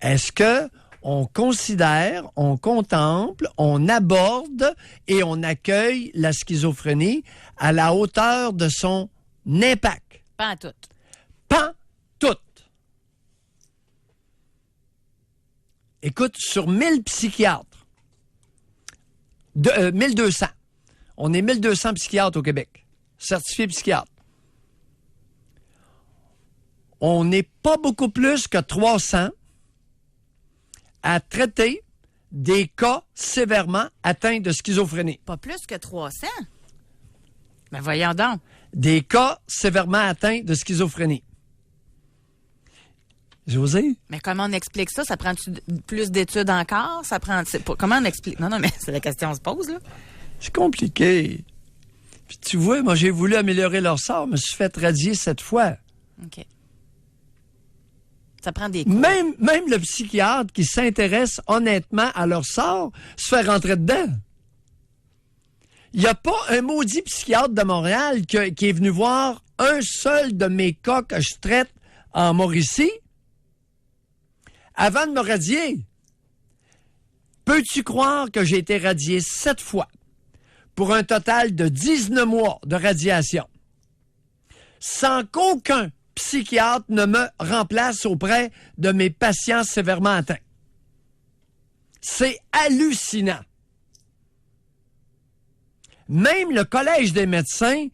Est-ce que on considère, on contemple, on aborde et on accueille la schizophrénie à la hauteur de son impact? Pas en tout. Pas tout. écoute, sur 1000 psychiatres, 1200, on est 1200 psychiatres au Québec, certifiés psychiatres. On n'est pas beaucoup plus que 300 à traiter des cas sévèrement atteints de schizophrénie. Pas plus que 300? Ben voyons donc. Des cas sévèrement atteints de schizophrénie. José? Mais comment on explique ça? Ça prend-tu plus d'études encore? Ça prend... Comment on explique? Non, mais c'est la question se pose, là. C'est compliqué. Puis tu vois, moi, j'ai voulu améliorer leur sort, je me suis fait radier 7 fois. OK. Ça prend des cours. Même le psychiatre qui s'intéresse honnêtement à leur sort se fait rentrer dedans. Il n'y a pas un maudit psychiatre de Montréal qui est venu voir un seul de mes cas que je traite en Mauricie avant de me radier. Peux-tu croire que j'ai été radié 7 fois pour un total de 19 mois de radiation sans qu'aucun psychiatre ne me remplace auprès de mes patients sévèrement atteints? C'est hallucinant. Même le Collège des médecins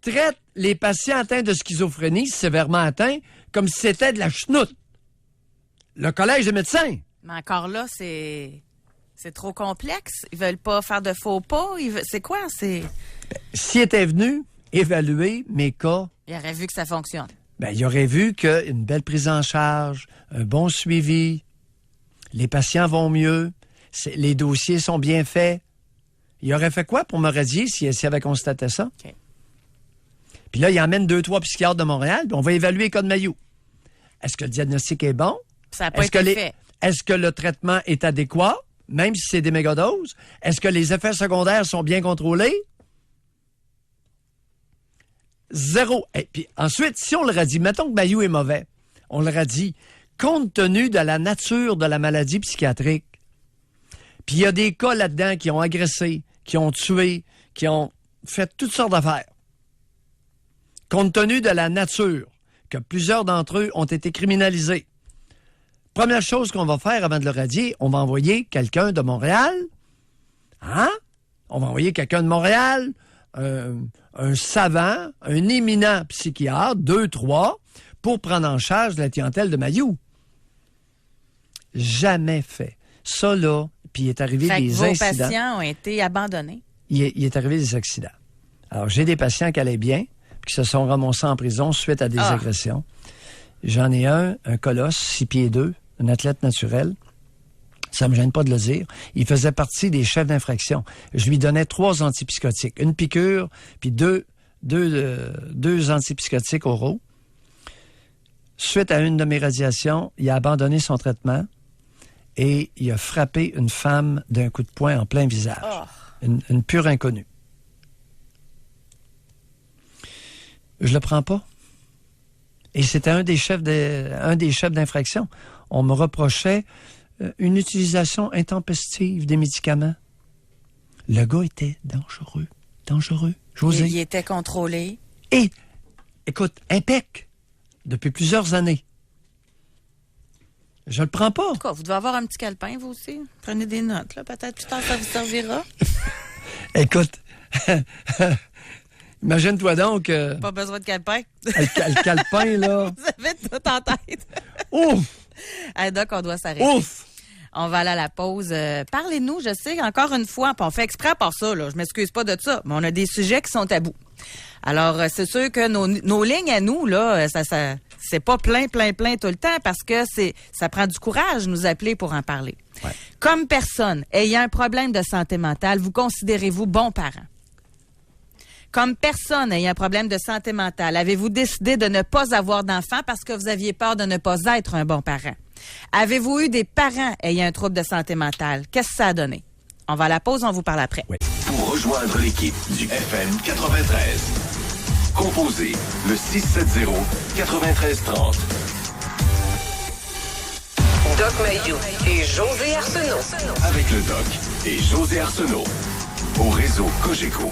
traite les patients atteints de schizophrénie sévèrement atteints comme si c'était de la chenoute. Le Collège des médecins. Mais encore là, c'est trop complexe. Ils veulent pas faire de faux pas. C'est quoi? S'ils étaient venus évaluer mes cas, Il aurait vu que ça fonctionne. il aurait vu qu'une belle prise en charge, un bon suivi, les patients vont mieux, les dossiers sont bien faits. Il aurait fait quoi pour me radier s'il avait constaté ça? OK. Puis là, il emmène 2-3 psychiatres de Montréal, puis on va évaluer les cas de Mailloux. Est-ce que le diagnostic est bon? Ça n'a pas été fait. Est-ce que le traitement est adéquat, même si c'est des mégadoses? Est-ce que les effets secondaires sont bien contrôlés? Zéro. Et puis ensuite, si on le radie, mettons que Mailloux est mauvais, on le radie, compte tenu de la nature de la maladie psychiatrique. Puis il y a des cas là-dedans qui ont agressé, qui ont tué, qui ont fait toutes sortes d'affaires. Compte tenu de la nature, que plusieurs d'entre eux ont été criminalisés. Première chose qu'on va faire avant de le radier, on va envoyer quelqu'un de Montréal. Hein? On va envoyer quelqu'un de Montréal, un savant, un éminent psychiatre, 2-3, pour prendre en charge la clientèle de Mailloux. Jamais fait. Ça, là, puis il est arrivé Fait que des vos incidents. patients ont été abandonnés. Il est arrivé des accidents. Alors, j'ai des patients qui allaient bien, puis qui se sont ramassés en prison suite à des agressions. J'en ai un colosse, 6 pieds 2, un athlète naturel. Ça me gêne pas de le dire. Il faisait partie des chefs d'infraction. Je lui donnais 3 antipsychotiques. Une piqûre, puis deux antipsychotiques oraux. Suite à une de mes radiations, il a abandonné son traitement et il a frappé une femme d'un coup de poing en plein visage. Une pure inconnue. Je le prends pas. Et c'était un des chefs d'infraction. On me reprochait une utilisation intempestive des médicaments. Le gars était dangereux. José. Il était contrôlé. Et, écoute, impec, depuis plusieurs années. Je le prends pas. En tout cas, vous devez avoir un petit calepin, vous aussi. Prenez des notes, là. Peut-être plus tard, ça vous servira. Écoute, imagine-toi donc... Pas besoin de calepin. le calepin, là... Vous avez tout en tête. Ouf! Hey, Doc, on doit s'arrêter. Ouf! On va aller à la pause. Parlez-nous, je sais, encore une fois, puis on fait exprès par ça, là. Je m'excuse pas de ça, mais on a des sujets qui sont tabous. Alors, c'est sûr que nos lignes à nous, là, ça c'est pas plein tout le temps parce que ça prend du courage de nous appeler pour en parler. Ouais. Comme personne ayant un problème de santé mentale, vous considérez-vous bon parent? Comme personne ayant un problème de santé mentale, avez-vous décidé de ne pas avoir d'enfant parce que vous aviez peur de ne pas être un bon parent? Avez-vous eu des parents ayant un trouble de santé mentale? Qu'est-ce que ça a donné? On va à la pause, on vous parle après. Oui. Pour rejoindre l'équipe du FM 93, composez le 670-9330. Doc Mayou et José Arsenault. Avec le Doc et José Arsenault. Au réseau Cogeco.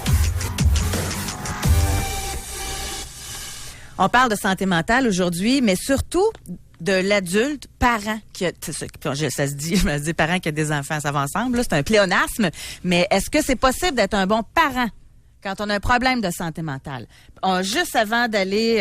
On parle de santé mentale aujourd'hui, mais surtout de l'adulte parent qui a, ça se dit, je me dis parent qui a des enfants, ça va ensemble, là, c'est un pléonasme, mais est-ce que c'est possible d'être un bon parent quand on a un problème de santé mentale? Juste avant d'aller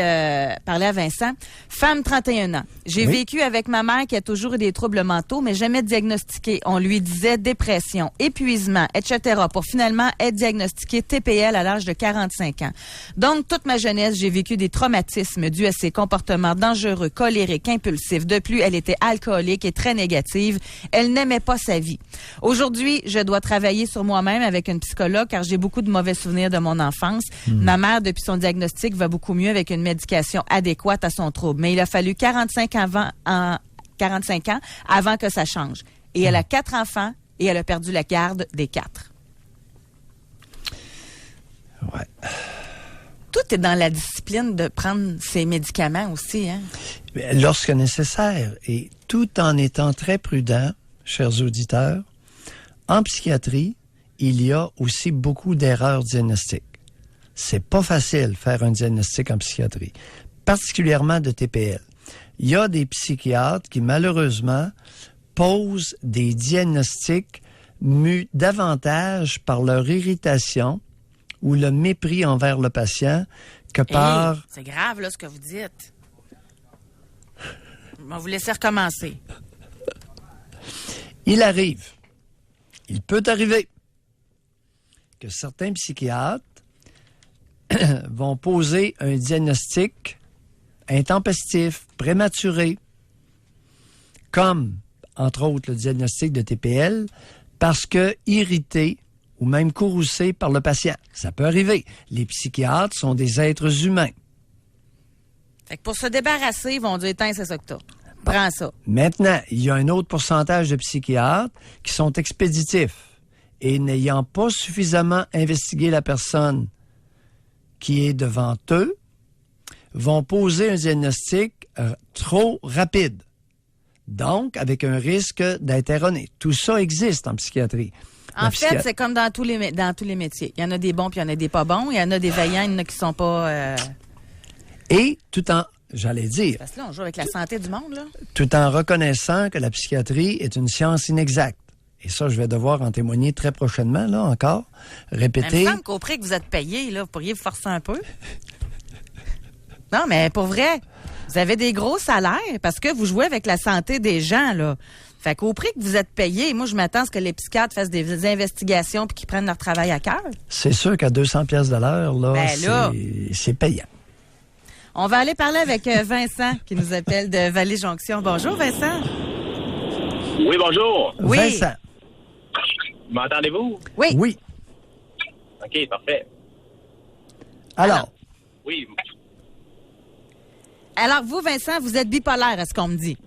parler à Vincent, femme 31 ans. J'ai vécu avec ma mère qui a toujours eu des troubles mentaux, mais jamais diagnostiqués. On lui disait dépression, épuisement, etc. pour finalement être diagnostiqué TPL à l'âge de 45 ans. Donc, toute ma jeunesse, j'ai vécu des traumatismes dus à ses comportements dangereux, colériques, impulsifs. De plus, elle était alcoolique et très négative. Elle n'aimait pas sa vie. Aujourd'hui, je dois travailler sur moi-même avec une psychologue car j'ai beaucoup de mauvais souvenirs de mon enfance. Ma mère, depuis son diagnostic, va beaucoup mieux avec une médication adéquate à son trouble. Mais il a fallu 45 ans avant que ça change. Et elle a 4 enfants et elle a perdu la garde des 4. Ouais. Tout est dans la discipline de prendre ses médicaments aussi, hein? Lorsque nécessaire, et tout en étant très prudent, chers auditeurs, en psychiatrie, il y a aussi beaucoup d'erreurs diagnostiques. C'est pas facile faire un diagnostic en psychiatrie, particulièrement de TPL. Il y a des psychiatres qui, malheureusement, posent des diagnostics mus davantage par leur irritation ou le mépris envers le patient que par... C'est grave, là, ce que vous dites. On va vous laisser recommencer. Il peut arriver que certains psychiatres vont poser un diagnostic intempestif, prématuré, comme, entre autres, le diagnostic de TPL, parce que irrité ou même courroucé par le patient. Ça peut arriver. Les psychiatres sont des êtres humains. Fait que pour se débarrasser, ils vont dire, tiens, c'est ça que t'as. Prends ça. Maintenant, il y a un autre pourcentage de psychiatres qui sont expéditifs et n'ayant pas suffisamment investigué la personne qui est devant eux, vont poser un diagnostic trop rapide. Donc, avec un risque d'être erroné. Tout ça existe en psychiatrie. En fait, c'est comme dans tous les métiers. Il y en a des bons puis il y en a des pas bons. Il y en a des vaillants, il y en a qui sont pas... Et tout en... J'allais dire... Parce que là, on joue avec la santé du monde, là. Tout en reconnaissant que la psychiatrie est une science inexacte. Et ça, je vais devoir en témoigner très prochainement, là, encore. Répéter... Il me semble qu'au prix que vous êtes payé, là, vous pourriez vous forcer un peu. Non, mais pour vrai, vous avez des gros salaires parce que vous jouez avec la santé des gens, là. Fait qu'au prix que vous êtes payé, moi, je m'attends à ce que les psychiatres fassent des investigations puis qu'ils prennent leur travail à cœur. C'est sûr qu'à 200 pièces de l'heure, là, c'est payant. On va aller parler avec Vincent qui nous appelle de Vallée-Jonction. Bonjour, Vincent. Oui, bonjour. Oui. Vincent. M'entendez-vous? Oui. Oui. OK, parfait. Alors. Oui. Alors, vous, Vincent, vous êtes bipolaire, est-ce qu'on me dit?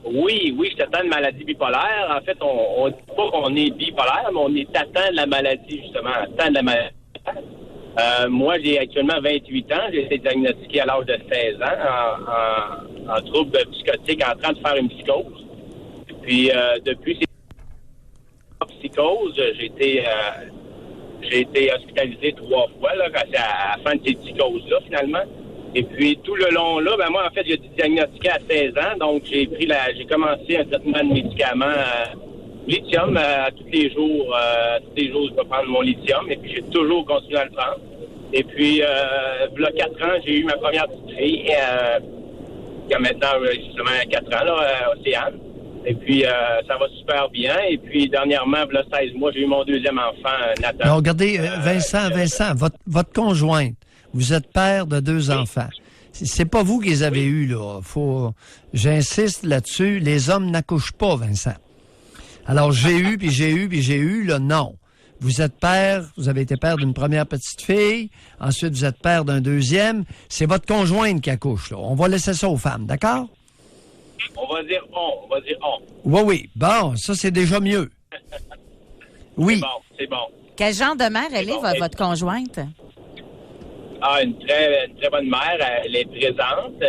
Oui, je suis atteint de maladie bipolaire. En fait, on dit pas qu'on est bipolaire, mais on est atteint de la maladie, justement. Atteint de la maladie. Moi, j'ai actuellement 28 ans. J'ai été diagnostiqué à l'âge de 16 ans en trouble psychotique, en train de faire une psychose. Puis, depuis cette psychose, j'ai été hospitalisé 3 fois, là, à la fin de ces psychoses-là, finalement. Et puis, tout le long là, ben moi, en fait, j'ai été diagnostiqué à 16 ans. Donc, j'ai commencé un traitement de médicaments lithium tous les jours. Tous les jours, je vais prendre mon lithium. Et puis, j'ai toujours continué à le prendre. Et puis, il y a 4 ans, j'ai eu ma première petite fille, qui a maintenant, justement, 4 ans, là, Océane. Et puis, ça va super bien. Et puis, dernièrement, il y a 16 mois, j'ai eu mon deuxième enfant, Nathan. Alors, regardez, Vincent, votre conjointe, vous êtes père de 2 enfants. C'est pas vous qui les avez eus, là. J'insiste là-dessus. Les hommes n'accouchent pas, Vincent. Alors, j'ai eu, là, non. Vous êtes père, vous avez été père d'une première petite fille. Ensuite, vous êtes père d'un deuxième. C'est votre conjointe qui accouche, là. On va laisser ça aux femmes, d'accord? On va dire on. Oui. Bon, ça, c'est déjà mieux. Oui. C'est bon. Quel genre de mère elle est, votre conjointe? Ah, une très bonne mère. Elle est présente.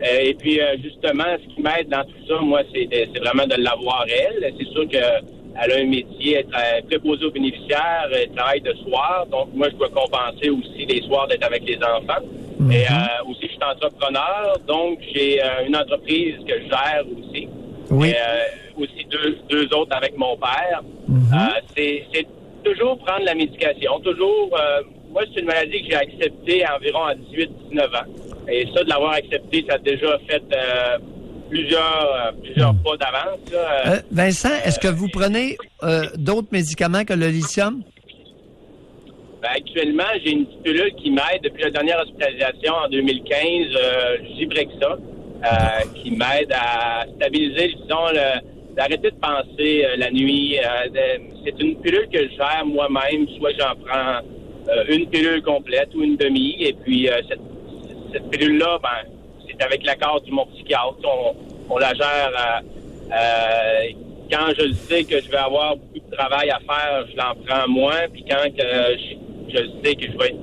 Et puis, justement, ce qui m'aide dans tout ça, moi, c'est vraiment de l'avoir elle. C'est sûr qu'elle a un métier, elle est préposée aux bénéficiaires, elle travaille de soir. Donc, moi, je dois compenser aussi les soirs d'être avec les enfants. Et aussi, je suis entrepreneur, donc j'ai une entreprise que je gère aussi. Oui. Et aussi deux autres avec mon père. C'est toujours prendre la médication. Toujours, moi, c'est une maladie que j'ai acceptée environ à 18-19 ans. Et ça, de l'avoir accepté, ça a déjà fait plusieurs pas d'avance. Vincent, est-ce que vous prenez d'autres médicaments que le lithium? Ben, actuellement, j'ai une petite pilule qui m'aide depuis la dernière hospitalisation en 2015, Zyprexa, qui m'aide à stabiliser, disons, d'arrêter de penser la nuit. C'est une pilule que je gère moi-même, soit j'en prends une pilule complète ou une demi, et puis cette pilule-là, ben, c'est avec l'accord du mon psychiatre. On la gère quand je sais que je vais avoir beaucoup de travail à faire, je l'en prends moins, puis quand je sais que je vais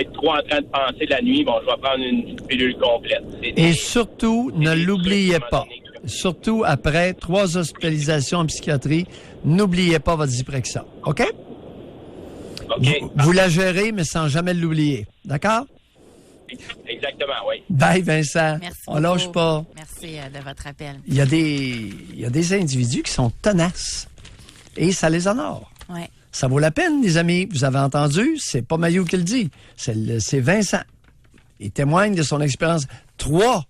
être trop en train de penser la nuit, bon, je vais prendre une pilule complète. Et surtout, ne l'oubliez pas. Surtout après 3 hospitalisations en psychiatrie, n'oubliez pas votre Zyprexa. OK? OK. Vous la gérez, mais sans jamais l'oublier. D'accord? Exactement, oui. Bye, Vincent. Merci On lâche beaucoup. pas. Merci de votre appel. Il y a des individus qui sont tenaces. Et ça les honore. Ouais. Ça vaut la peine, les amis. Vous avez entendu? C'est pas Maillot qui le dit. C'est Vincent. Il témoigne de son expérience. 3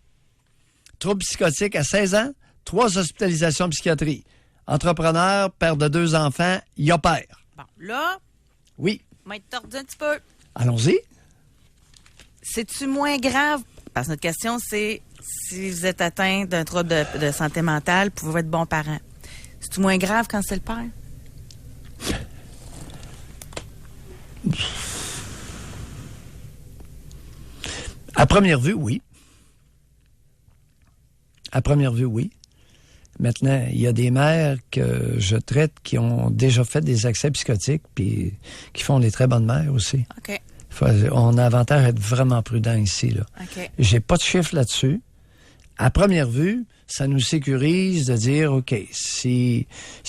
troubles psychotiques à 16 ans, 3 hospitalisations en psychiatrie. Entrepreneur, père de 2 enfants, il opère. Bon, là, Oui. m'a être tordu un petit peu. Allons-y. C'est-tu moins grave? Parce que notre question, c'est si vous êtes atteint d'un trouble de santé mentale, pouvez-vous être bon parent? C'est-tu moins grave quand c'est le père? À première vue, oui. À première vue, oui. Maintenant, il y a des mères que je traite qui ont déjà fait des accès psychotiques puis qui font des très bonnes mères aussi. OK. On a avantage à être vraiment prudent ici, là. OK. J'ai pas de chiffre là-dessus. À première vue, ça nous sécurise de dire, OK, si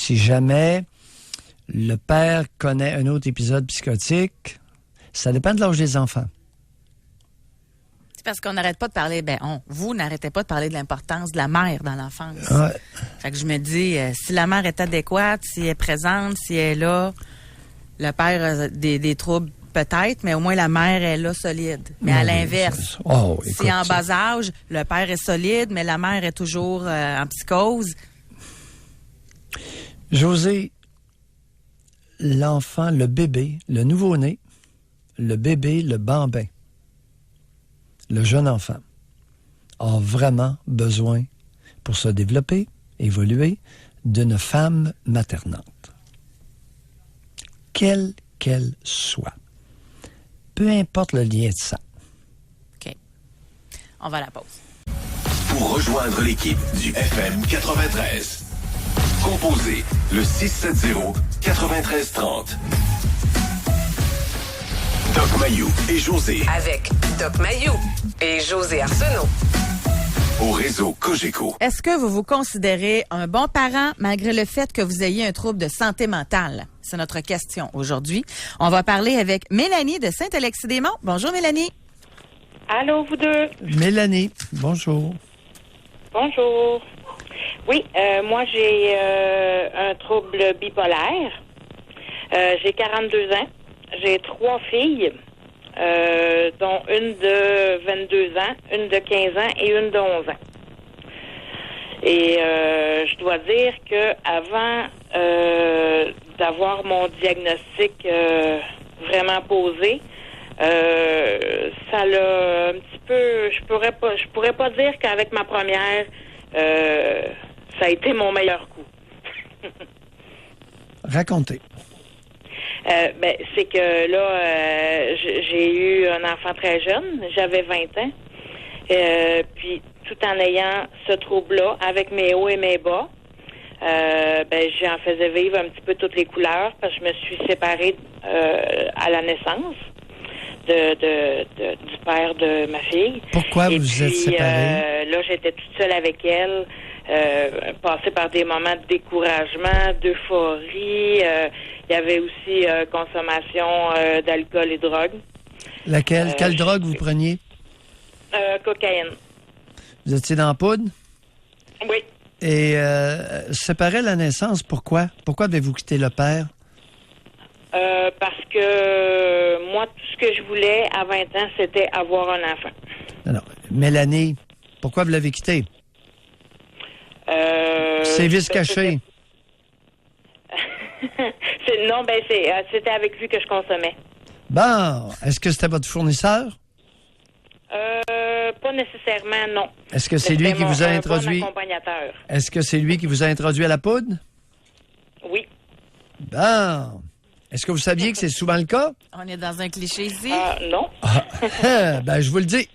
jamais le père connaît un autre épisode psychotique, ça dépend de l'âge des enfants. C'est parce qu'on n'arrête pas de parler, vous n'arrêtez pas de parler de l'importance de la mère dans l'enfance. Ouais. Fait que je me dis, si la mère est adéquate, si elle est présente, si elle est là, le père a des troubles peut-être, mais au moins la mère est là solide. Mais à l'inverse, si en bas âge, le père est solide, mais la mère est toujours en psychose. José, l'enfant, le bébé, le nouveau-né, le bébé, le bambin, le jeune enfant, a vraiment besoin, pour se développer, évoluer, d'une femme maternante. Quelle qu'elle soit. Peu importe le lien de sang. OK. On va à la pause. Pour rejoindre l'équipe du FM 93, composez le 670-9330. Doc Mayou et José. Avec Doc Mayou et José Arsenault. Au réseau Cogeco. Est-ce que vous vous considérez un bon parent malgré le fait que vous ayez un trouble de santé mentale? C'est notre question aujourd'hui. On va parler avec Mélanie de Saint-Alexis-des-Monts. Bonjour Mélanie. Allô, vous deux. Mélanie, bonjour. Bonjour. Oui, moi j'ai un trouble bipolaire. J'ai 42 ans. J'ai 3 filles, dont une de 22 ans, une de 15 ans et une de 11 ans. Et je dois dire que avant d'avoir mon diagnostic vraiment posé, ça l'a un petit peu. Je pourrais pas dire qu'avec ma première, ça a été mon meilleur coup. Racontez. C'est que là, j'ai eu un enfant très jeune, j'avais 20 ans, puis tout en ayant ce trouble-là, avec mes hauts et mes bas, j'en faisais vivre un petit peu toutes les couleurs, parce que je me suis séparée à la naissance du père de ma fille. Pourquoi vous êtes séparée? Là, j'étais toute seule avec elle, passée par des moments de découragement, d'euphorie. Il y avait aussi consommation d'alcool et drogue. Quelle drogue vous preniez? Cocaïne. Vous étiez dans la poudre? Oui. Et séparé à la naissance, pourquoi? Pourquoi avez-vous quitté le père? Parce que moi, tout ce que je voulais à 20 ans, c'était avoir un enfant. Non. Mélanie, pourquoi vous l'avez quitté? C'est vice caché. Non, c'était avec lui que je consommais. Bon, est-ce que c'était votre fournisseur? Pas nécessairement, non. Est-ce que c'est lui qui vous a introduit? Bon accompagnateur. Est-ce que c'est lui qui vous a introduit à la poudre? Oui. Bon. Est-ce que vous saviez que c'est souvent le cas? On est dans un cliché ici. Non. Ben, je vous le dis.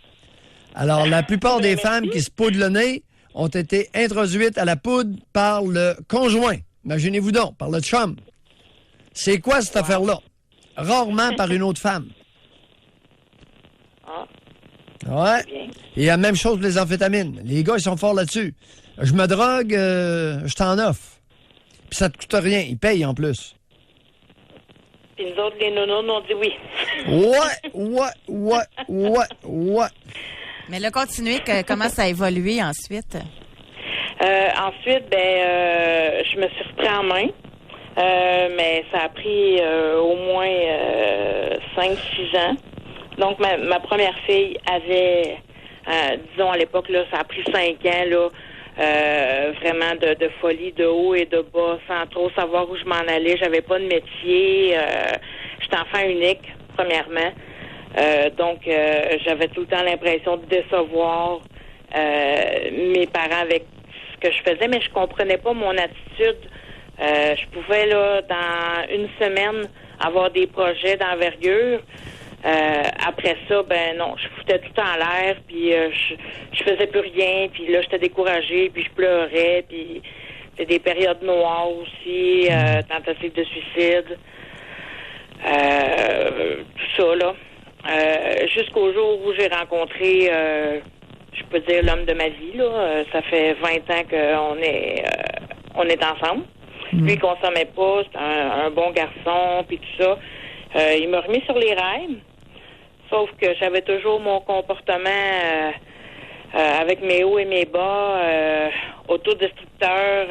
Alors, la plupart des femmes qui se poudrent le nez ont été introduites à la poudre par le conjoint. Imaginez-vous donc, par le chum. C'est quoi cette affaire-là? Rarement par une autre femme. Ouais. Et la même chose pour les amphétamines. Les gars, ils sont forts là-dessus. Je me drogue, je t'en offre. Puis ça te coûte rien. Ils payent en plus. Puis nous autres, les nounous, on dit oui. Ouais. Mais là, continuez, comment ça a évolué ensuite? Ensuite, je me suis repris en main. Mais ça a pris au moins 5-6 ans. Donc, ma première fille avait, disons à l'époque, là, ça a pris 5 ans, là, vraiment de folie de haut et de bas, sans trop savoir où je m'en allais. J'avais pas de métier. J'étais enfant unique, premièrement. Donc, j'avais tout le temps l'impression de décevoir mes parents avec ce que je faisais, mais je comprenais pas mon attitude. Je pouvais, là, dans une semaine, avoir des projets d'envergure. Après ça, non, je foutais tout en l'air, puis je faisais plus rien, puis là, j'étais découragée, puis je pleurais, puis c'était des périodes noires aussi, tentatives de suicide, tout ça, là. Jusqu'au jour où j'ai rencontré, je peux dire, l'homme de ma vie, là. Ça fait 20 ans qu'on est ensemble. Lui, il consommait pas, c'était un bon garçon, puis tout ça. Il m'a remis sur les rails, sauf que j'avais toujours mon comportement avec mes hauts et mes bas, autodestructeur,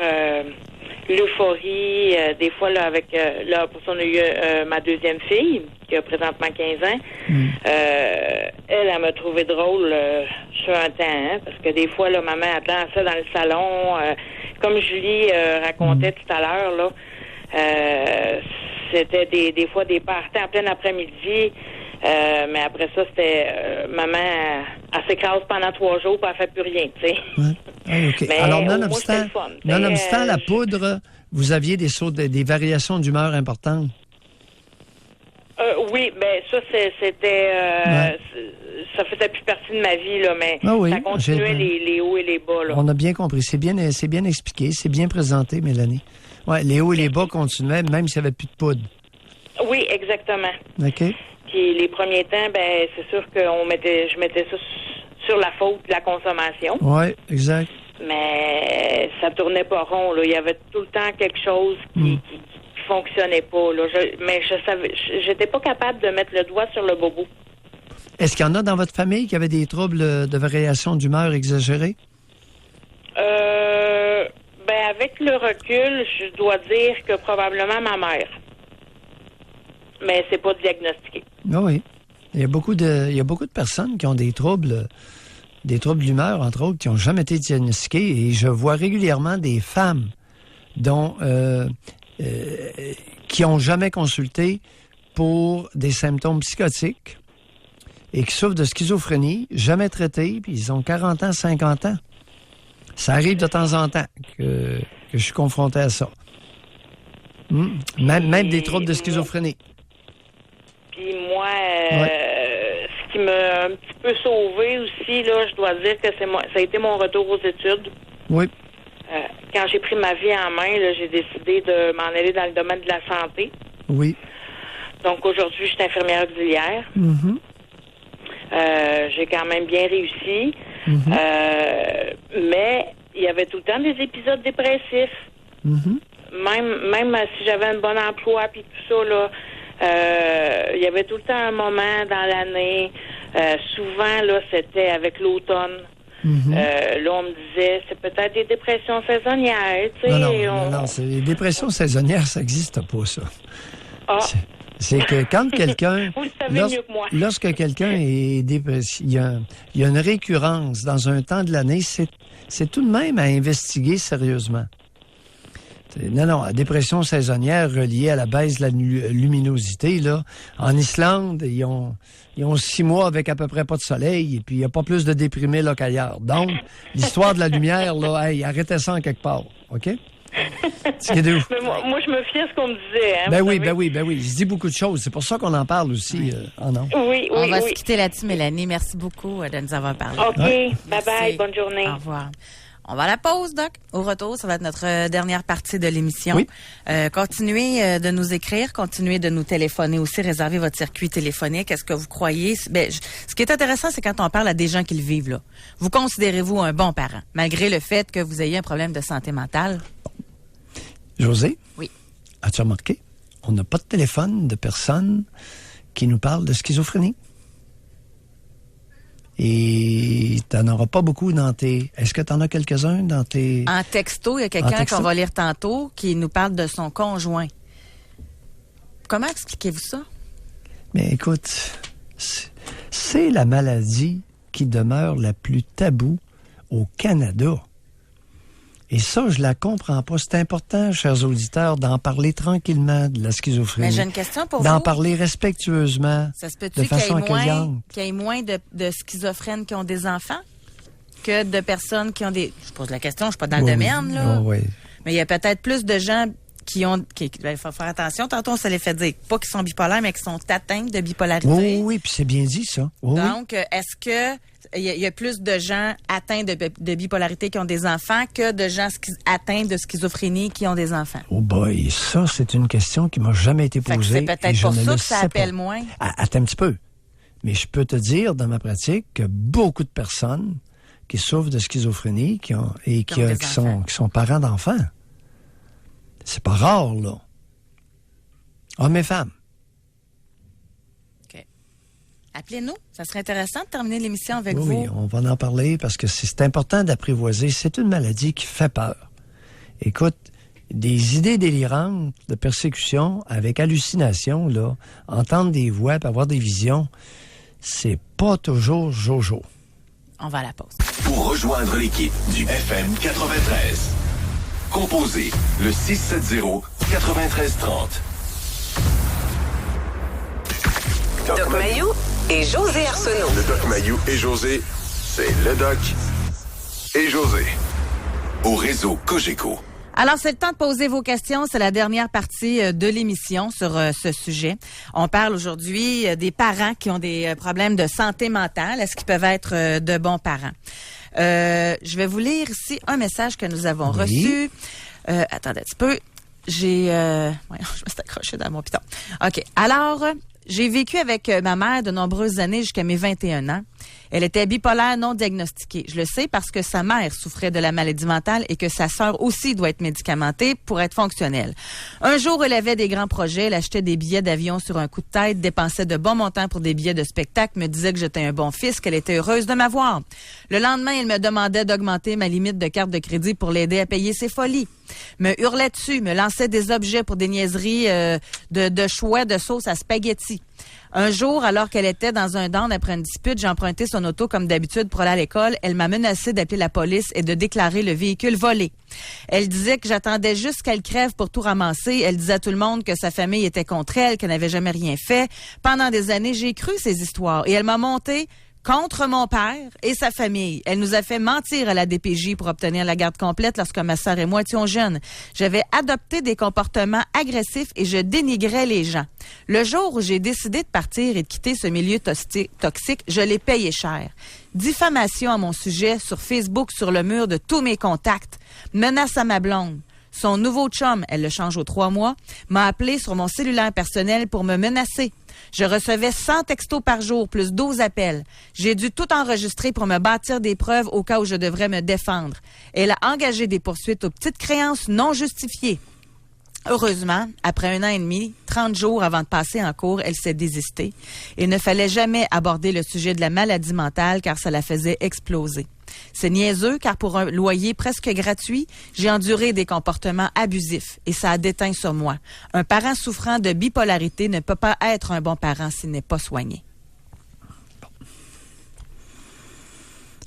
l'euphorie, des fois, là, avec, là, pour ça, on a eu ma deuxième fille, qui a présentement 15 ans. Elle m'a trouvé drôle sur un temps, hein, parce que des fois, là, maman, elle dansait dans le salon, comme Julie racontait tout à l'heure, là, c'était des fois des parties en plein après-midi, mais après ça, c'était maman, elle s'écrase pendant 3 jours, puis elle fait plus rien, tu sais. Ouais. Ah, OK. Mais alors, nonobstant la poudre, vous aviez des variations d'humeur importantes? Oui, ça, c'était... ça faisait plus partie de ma vie, là, mais ça continuait les hauts et les bas, là. On a bien compris. C'est bien expliqué, c'est bien présenté, Mélanie. Ouais, les hauts et les bas continuaient, même s'il n'y avait plus de poudre. Oui, exactement. OK. Puis les premiers temps, c'est sûr que je mettais ça sur la faute de la consommation. Oui, exact. Mais ça tournait pas rond, là. Il y avait tout le temps quelque chose qui fonctionnait pas, là. Mais je savais, j'étais pas capable de mettre le doigt sur le bobo. Est-ce qu'il y en a dans votre famille qui avaient des troubles de variation d'humeur exagérés? Avec le recul, je dois dire que probablement ma mère. Mais c'est pas diagnostiqué. Oui. Il y a beaucoup de personnes qui ont des troubles d'humeur, entre autres, qui n'ont jamais été diagnostiqués. Et je vois régulièrement des femmes qui n'ont jamais consulté pour des symptômes psychotiques et qui souffrent de schizophrénie, jamais traités, puis ils ont 40 ans, 50 ans. Ça arrive de temps en temps que je suis confronté à ça. Même des troubles de schizophrénie. Puis moi, ce qui m'a un petit peu sauvé aussi, là, je dois dire que ça a été mon retour aux études. Oui. Quand j'ai pris ma vie en main, là, j'ai décidé de m'en aller dans le domaine de la santé. Oui. Donc aujourd'hui, je suis infirmière auxiliaire. J'ai quand même bien réussi. Mais il y avait tout le temps des épisodes dépressifs. Même si j'avais un bon emploi puis tout ça, là, il y avait tout le temps un moment dans l'année Souvent, là, c'était avec l'automne. Là, on me disait, c'est peut-être des dépressions saisonnières, tu sais. Non, c'est les dépressions saisonnières, ça n'existe pas, ça. Ah. C'est que quand quelqu'un... Vous le savez mieux que moi. Lorsque quelqu'un est dépressif, il y a une récurrence dans un temps de l'année, c'est tout de même à investiguer sérieusement. Non, la dépression saisonnière reliée à la baisse de la luminosité, là. En Islande, ils ont 6 mois avec à peu près pas de soleil, et puis il n'y a pas plus de déprimés là qu'ailleurs. Donc, l'histoire de la lumière, là, hey, arrêtez ça en quelque part, OK? Mais moi, je me fiais à ce qu'on me disait. Hein, ben oui. Je dis beaucoup de choses. C'est pour ça qu'on en parle aussi. Oui. On va se quitter là-dessus, Mélanie. Merci beaucoup de nous avoir parlé. OK. Ouais. Bye-bye. Bonne journée. Au revoir. On va à la pause, Doc. Au retour, ça va être notre dernière partie de l'émission. Oui. Continuez de nous écrire, continuez de nous téléphoner aussi, réservez votre circuit téléphonique. Est-ce que vous croyez... ce qui est intéressant, c'est quand on parle à des gens qui le vivent, là. Vous considérez-vous un bon parent, malgré le fait que vous ayez un problème de santé mentale? José? Oui. As-tu remarqué? On n'a pas de téléphone de personnes qui nous parlent de schizophrénie. Et tu n'en auras pas beaucoup dans tes... Est-ce que tu en as quelques-uns dans tes... En texto, il y a quelqu'un qu'on va lire tantôt qui nous parle de son conjoint. Comment expliquez-vous ça? Mais écoute, c'est la maladie qui demeure la plus taboue au Canada. Et ça, je la comprends pas. C'est important, chers auditeurs, d'en parler tranquillement de la schizophrénie. Mais j'ai une question pour vous. D'en parler respectueusement, ça se peut-tu de façon accueillante. Qu'il y ait moins de schizophrènes qui ont des enfants que de personnes qui ont des... Je pose la question, je suis pas dans le domaine, là. Oui. Mais il y a peut-être plus de gens qui ont... Il faut faire attention. Tantôt, on se les fait dire. Pas qu'ils sont bipolaires, mais qu'ils sont atteints de bipolarité. Oui, puis c'est bien dit, ça. Donc, est-ce que... Il y a plus de gens atteints de bipolarité qui ont des enfants que de gens atteints de schizophrénie qui ont des enfants. Oh boy, ça, c'est une question qui m'a jamais été posée. C'est peut-être pour ça que ça appelle moins. Attends un petit peu. Mais je peux te dire, dans ma pratique, que beaucoup de personnes qui souffrent de schizophrénie qui sont parents d'enfants. C'est pas rare, là. Hommes et femmes. Appelez-nous. Ça serait intéressant de terminer l'émission avec vous. Oui, on va en parler parce que c'est important d'apprivoiser. C'est une maladie qui fait peur. Écoute, des idées délirantes de persécution avec hallucination, là, entendre des voix, puis avoir des visions, c'est pas toujours jojo. On va à la pause. Pour rejoindre l'équipe du FM 93, composez le 670-9330. Doc Mayou et José Arsenault. Le Doc Mayou et José, c'est le Doc et José. Au réseau Cogeco. Alors, c'est le temps de poser vos questions. C'est la dernière partie de l'émission sur ce sujet. On parle aujourd'hui des parents qui ont des problèmes de santé mentale. Est-ce qu'ils peuvent être de bons parents? Je vais vous lire ici un message que nous avons reçu. Attendez un petit peu. Je me suis accrochée dans mon piton. OK. Alors... J'ai vécu avec ma mère de nombreuses années jusqu'à mes 21 ans. Elle était bipolaire non diagnostiquée. Je le sais parce que sa mère souffrait de la maladie mentale et que sa sœur aussi doit être médicamentée pour être fonctionnelle. Un jour, elle avait des grands projets. Elle achetait des billets d'avion sur un coup de tête, dépensait de bons montants pour des billets de spectacle, me disait que j'étais un bon fils, qu'elle était heureuse de m'avoir. Le lendemain, elle me demandait d'augmenter ma limite de carte de crédit pour l'aider à payer ses folies. Me hurlait dessus, me lançait des objets pour des niaiseries de choix de sauce à spaghetti. Un jour, alors qu'elle était dans un down après une dispute, j'ai emprunté son auto comme d'habitude pour aller à l'école. Elle m'a menacé d'appeler la police et de déclarer le véhicule volé. Elle disait que j'attendais juste qu'elle crève pour tout ramasser. Elle disait à tout le monde que sa famille était contre elle, qu'elle n'avait jamais rien fait. Pendant des années, j'ai cru ces histoires et elle m'a monté contre mon père et sa famille. Elle nous a fait mentir à la DPJ pour obtenir la garde complète lorsque ma sœur et moi étions jeunes. J'avais adopté des comportements agressifs et je dénigrais les gens. Le jour où j'ai décidé de partir et de quitter ce milieu toxique, je l'ai payé cher. Diffamation à mon sujet sur Facebook sur le mur de tous mes contacts. Menace à ma blonde. Son nouveau chum, elle le change aux 3 mois, m'a appelé sur mon cellulaire personnel pour me menacer. Je recevais 100 textos par jour, plus 12 appels. J'ai dû tout enregistrer pour me bâtir des preuves au cas où je devrais me défendre. Elle a engagé des poursuites aux petites créances non justifiées. Heureusement, après 1 an et demi, 30 jours avant de passer en cours, elle s'est désistée. Il ne fallait jamais aborder le sujet de la maladie mentale car ça la faisait exploser. C'est niaiseux car pour un loyer presque gratuit, j'ai enduré des comportements abusifs et ça a déteint sur moi. Un parent souffrant de bipolarité ne peut pas être un bon parent s'il n'est pas soigné.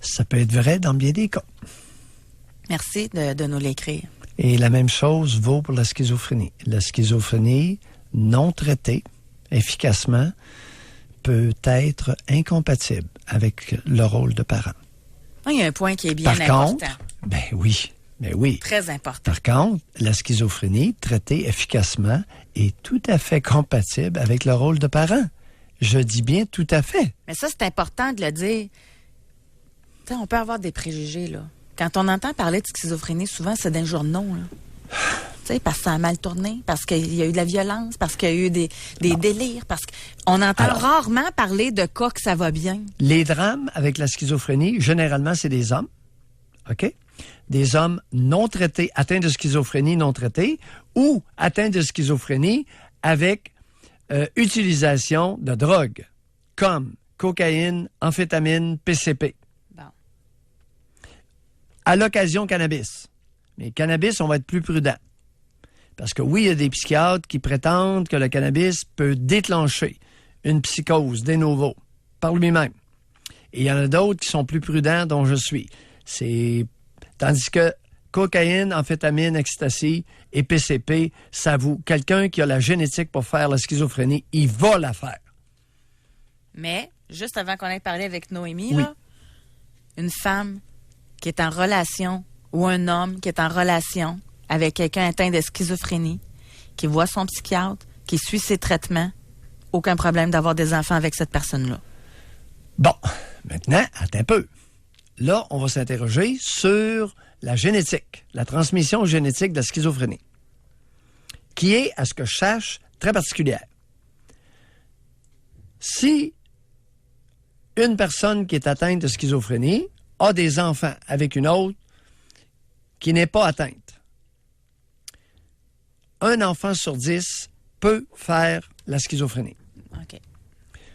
Ça peut être vrai dans bien des cas. Merci de nous l'écrire. Et la même chose vaut pour la schizophrénie. La schizophrénie non traitée efficacement peut être incompatible avec le rôle de parent. Il y a un point qui est bien Par important. contre, ben oui. Très important. Par contre, la schizophrénie traitée efficacement est tout à fait compatible avec le rôle de parent. Je dis bien tout à fait. Mais ça, c'est important de le dire. T'sais, on peut avoir des préjugés, là. Quand on entend parler de schizophrénie, souvent, c'est d'un journaux, là. Parce que ça a mal tourné, parce qu'il y a eu de la violence, parce qu'il y a eu des délires, parce qu'on entend rarement parler de cas que ça va bien. Les drames avec la schizophrénie, généralement, c'est des hommes, OK? Des hommes non traités, atteints de schizophrénie non traités, ou atteints de schizophrénie avec utilisation de drogues, comme cocaïne, amphétamine, PCP. Bon. À l'occasion, cannabis. Mais cannabis, on va être plus prudent. Parce que oui, il y a des psychiatres qui prétendent que le cannabis peut déclencher une psychose de novo par lui-même. Et il y en a d'autres qui sont plus prudents, dont je suis. Tandis que cocaïne, amphétamine, ecstasy et PCP, ça vous... Quelqu'un qui a la génétique pour faire la schizophrénie, il va la faire. Mais, juste avant qu'on ait parlé avec Noémie, Oui. là, une femme qui est en relation ou un homme qui est en relation avec quelqu'un atteint de schizophrénie, qui voit son psychiatre, qui suit ses traitements, aucun problème d'avoir des enfants avec cette personne-là. Bon, maintenant, attends un peu. Là, on va s'interroger sur la génétique, la transmission génétique de la schizophrénie, qui est, à ce que je sache, très particulière. Si une personne qui est atteinte de schizophrénie a des enfants avec une autre qui n'est pas atteinte, un enfant sur 10 peut faire la schizophrénie. OK.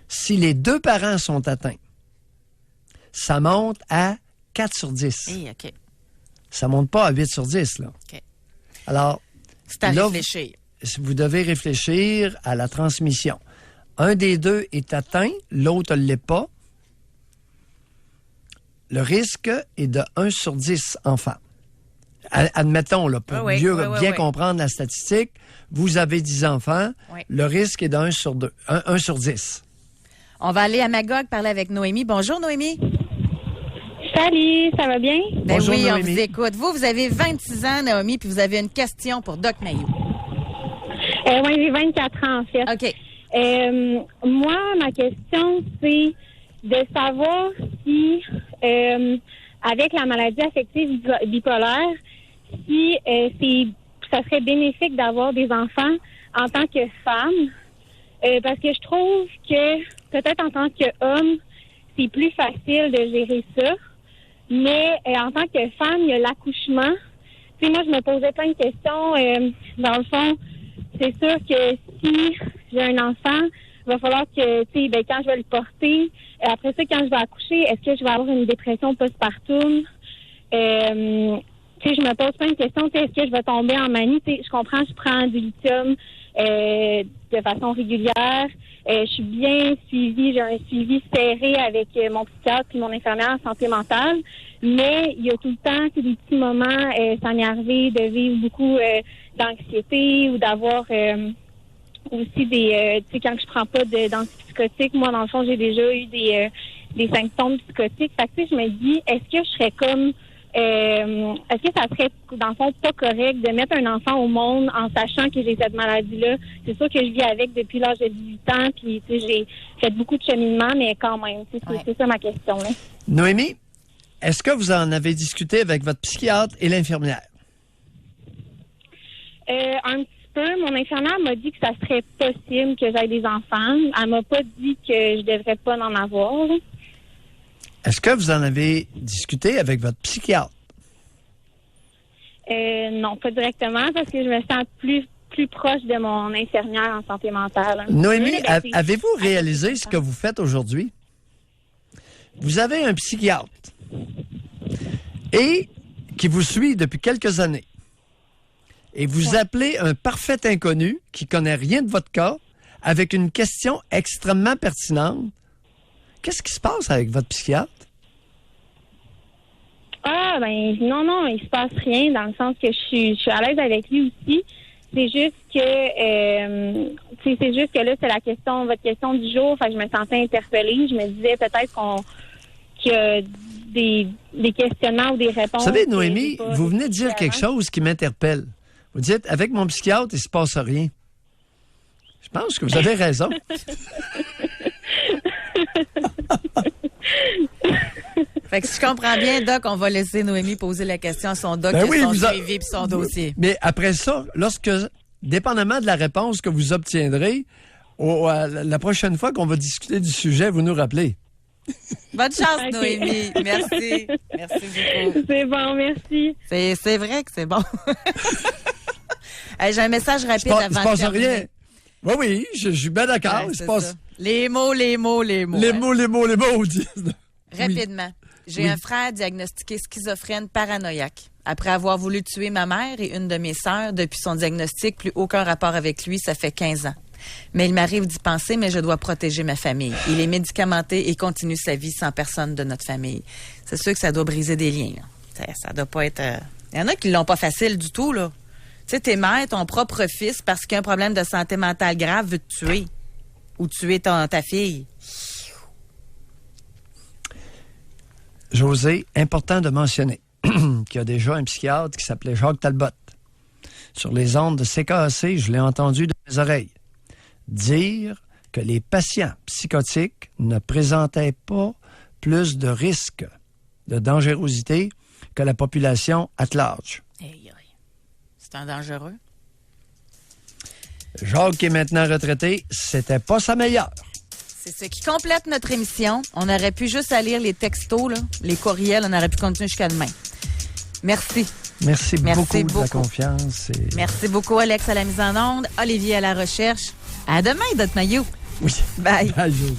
Si les 2 parents sont atteints, ça monte à 4 sur 10. Hey, OK. Ça monte pas à 8 sur 10, là. OK. Alors, C'est à là, réfléchir. vous devez réfléchir à la transmission. Un des 2 est atteint, l'autre ne l'est pas. Le risque est de 1 sur 10 enfants. Admettons, là, pour bien comprendre la statistique, vous avez 10 enfants, le risque est de 1 sur 2, 1 sur 10. On va aller à Magog parler avec Noémie. Bonjour, Noémie. Salut, ça va bien? Ben Bonjour, oui, Noémie. on vous écoute. Vous avez 26 ans, Naomi, puis vous avez une question pour Doc Mayou. Oui, j'ai 24 ans, en fait. OK. Moi, ma question, c'est de savoir si, avec la maladie affective bipolaire, si ça serait bénéfique d'avoir des enfants en tant que femme, parce que je trouve que peut-être en tant qu'homme, c'est plus facile de gérer ça, mais en tant que femme, il y a l'accouchement. Tu sais, moi, je me posais plein de questions. Dans le fond, c'est sûr que si j'ai un enfant, il va falloir que, tu sais, quand je vais le porter, après ça, quand je vais accoucher, est-ce que je vais avoir une dépression postpartum? Tu sais, je me pose plein de questions. Est-ce que je vais tomber en manie? Tu sais, je comprends, je prends du lithium de façon régulière. Je suis bien suivie. J'ai un suivi serré avec mon psychiatre et mon infirmière en santé mentale. Mais il y a tout le temps des petits moments, ça m'est arrivé de vivre beaucoup d'anxiété ou d'avoir aussi des... tu sais, quand je prends pas d'antipsychotiques, moi, dans le fond, j'ai déjà eu des symptômes psychotiques. Fait que, tu sais, je me dis, est-ce que je serais comme... est-ce que ça serait, dans le fond, pas correct de mettre un enfant au monde en sachant que j'ai cette maladie-là? C'est sûr que je vis avec depuis l'âge de 18 ans, puis tu sais, j'ai fait beaucoup de cheminement, mais quand même, c'est ça ma question, là. Noémie, est-ce que vous en avez discuté avec votre psychiatre et l'infirmière? Un petit peu. Mon infirmière m'a dit que ça serait possible que j'aie des enfants. Elle m'a pas dit que je devrais pas en avoir, là. Est-ce que vous en avez discuté avec votre psychiatre? Non, pas directement, parce que je me sens plus plus proche de mon infirmière en santé mentale. Noémie, avez-vous réalisé ce que vous faites aujourd'hui? Vous avez un psychiatre et qui vous suit depuis quelques années. Et vous appelez un parfait inconnu qui connaît rien de votre cas avec une question extrêmement pertinente. Qu'est-ce qui se passe avec votre psychiatre? Ah, ben non, il se passe rien dans le sens que je suis à l'aise avec lui aussi. C'est juste que là, c'est votre question du jour. Fait que je me sentais interpellée. Je me disais peut-être qu'il y a des questionnements ou des réponses. Vous savez, Noémie, vous venez de dire quelque chose qui m'interpelle. Vous dites, avec mon psychiatre, il se passe rien. Je pense que vous avez raison. Fait que si je comprends bien, Doc, on va laisser Noémie poser la question à son doc, son suivi et son dossier. Mais après ça, dépendamment de la réponse que vous obtiendrez, la prochaine fois qu'on va discuter du sujet, vous nous rappelez. Bonne chance, okay. Noémie. Merci. Merci beaucoup. C'est bon, merci. C'est vrai que c'est bon. Hey, j'ai un message rapide avant de terminer. Il se passe rien. Oui, je suis bien d'accord. Ouais, Les mots. Les mots. Rapidement. J'ai un frère diagnostiqué schizophrène paranoïaque. Après avoir voulu tuer ma mère et une de mes sœurs, depuis son diagnostic, plus aucun rapport avec lui, ça fait 15 ans. Mais il m'arrive d'y penser, mais je dois protéger ma famille. Il est médicamenté et continue sa vie sans personne de notre famille. C'est sûr que ça doit briser des liens. Ça doit pas être... Il y en a qui l'ont pas facile du tout, là. Tu sais, t'es mère, ton propre fils, parce qu'il y a un problème de santé mentale grave, veut te tuer. Ou tuer ta fille. José, important de mentionner qu'il y a déjà un psychiatre qui s'appelait Jacques Talbot. Sur les ondes de CKAC, je l'ai entendu de mes oreilles dire que les patients psychotiques ne présentaient pas plus de risques de dangerosité que la population at large. C'est un dangereux. Jacques, qui est maintenant retraité, c'était pas sa meilleure. C'est ce qui complète notre émission. On aurait pu juste aller lire les textos, là, les courriels, on aurait pu continuer jusqu'à demain. Merci. Merci beaucoup de la confiance. Merci beaucoup, Alex, à la mise en onde, Olivier à la recherche. À demain, Doc Mayou. Oui. Bye. Bye, José.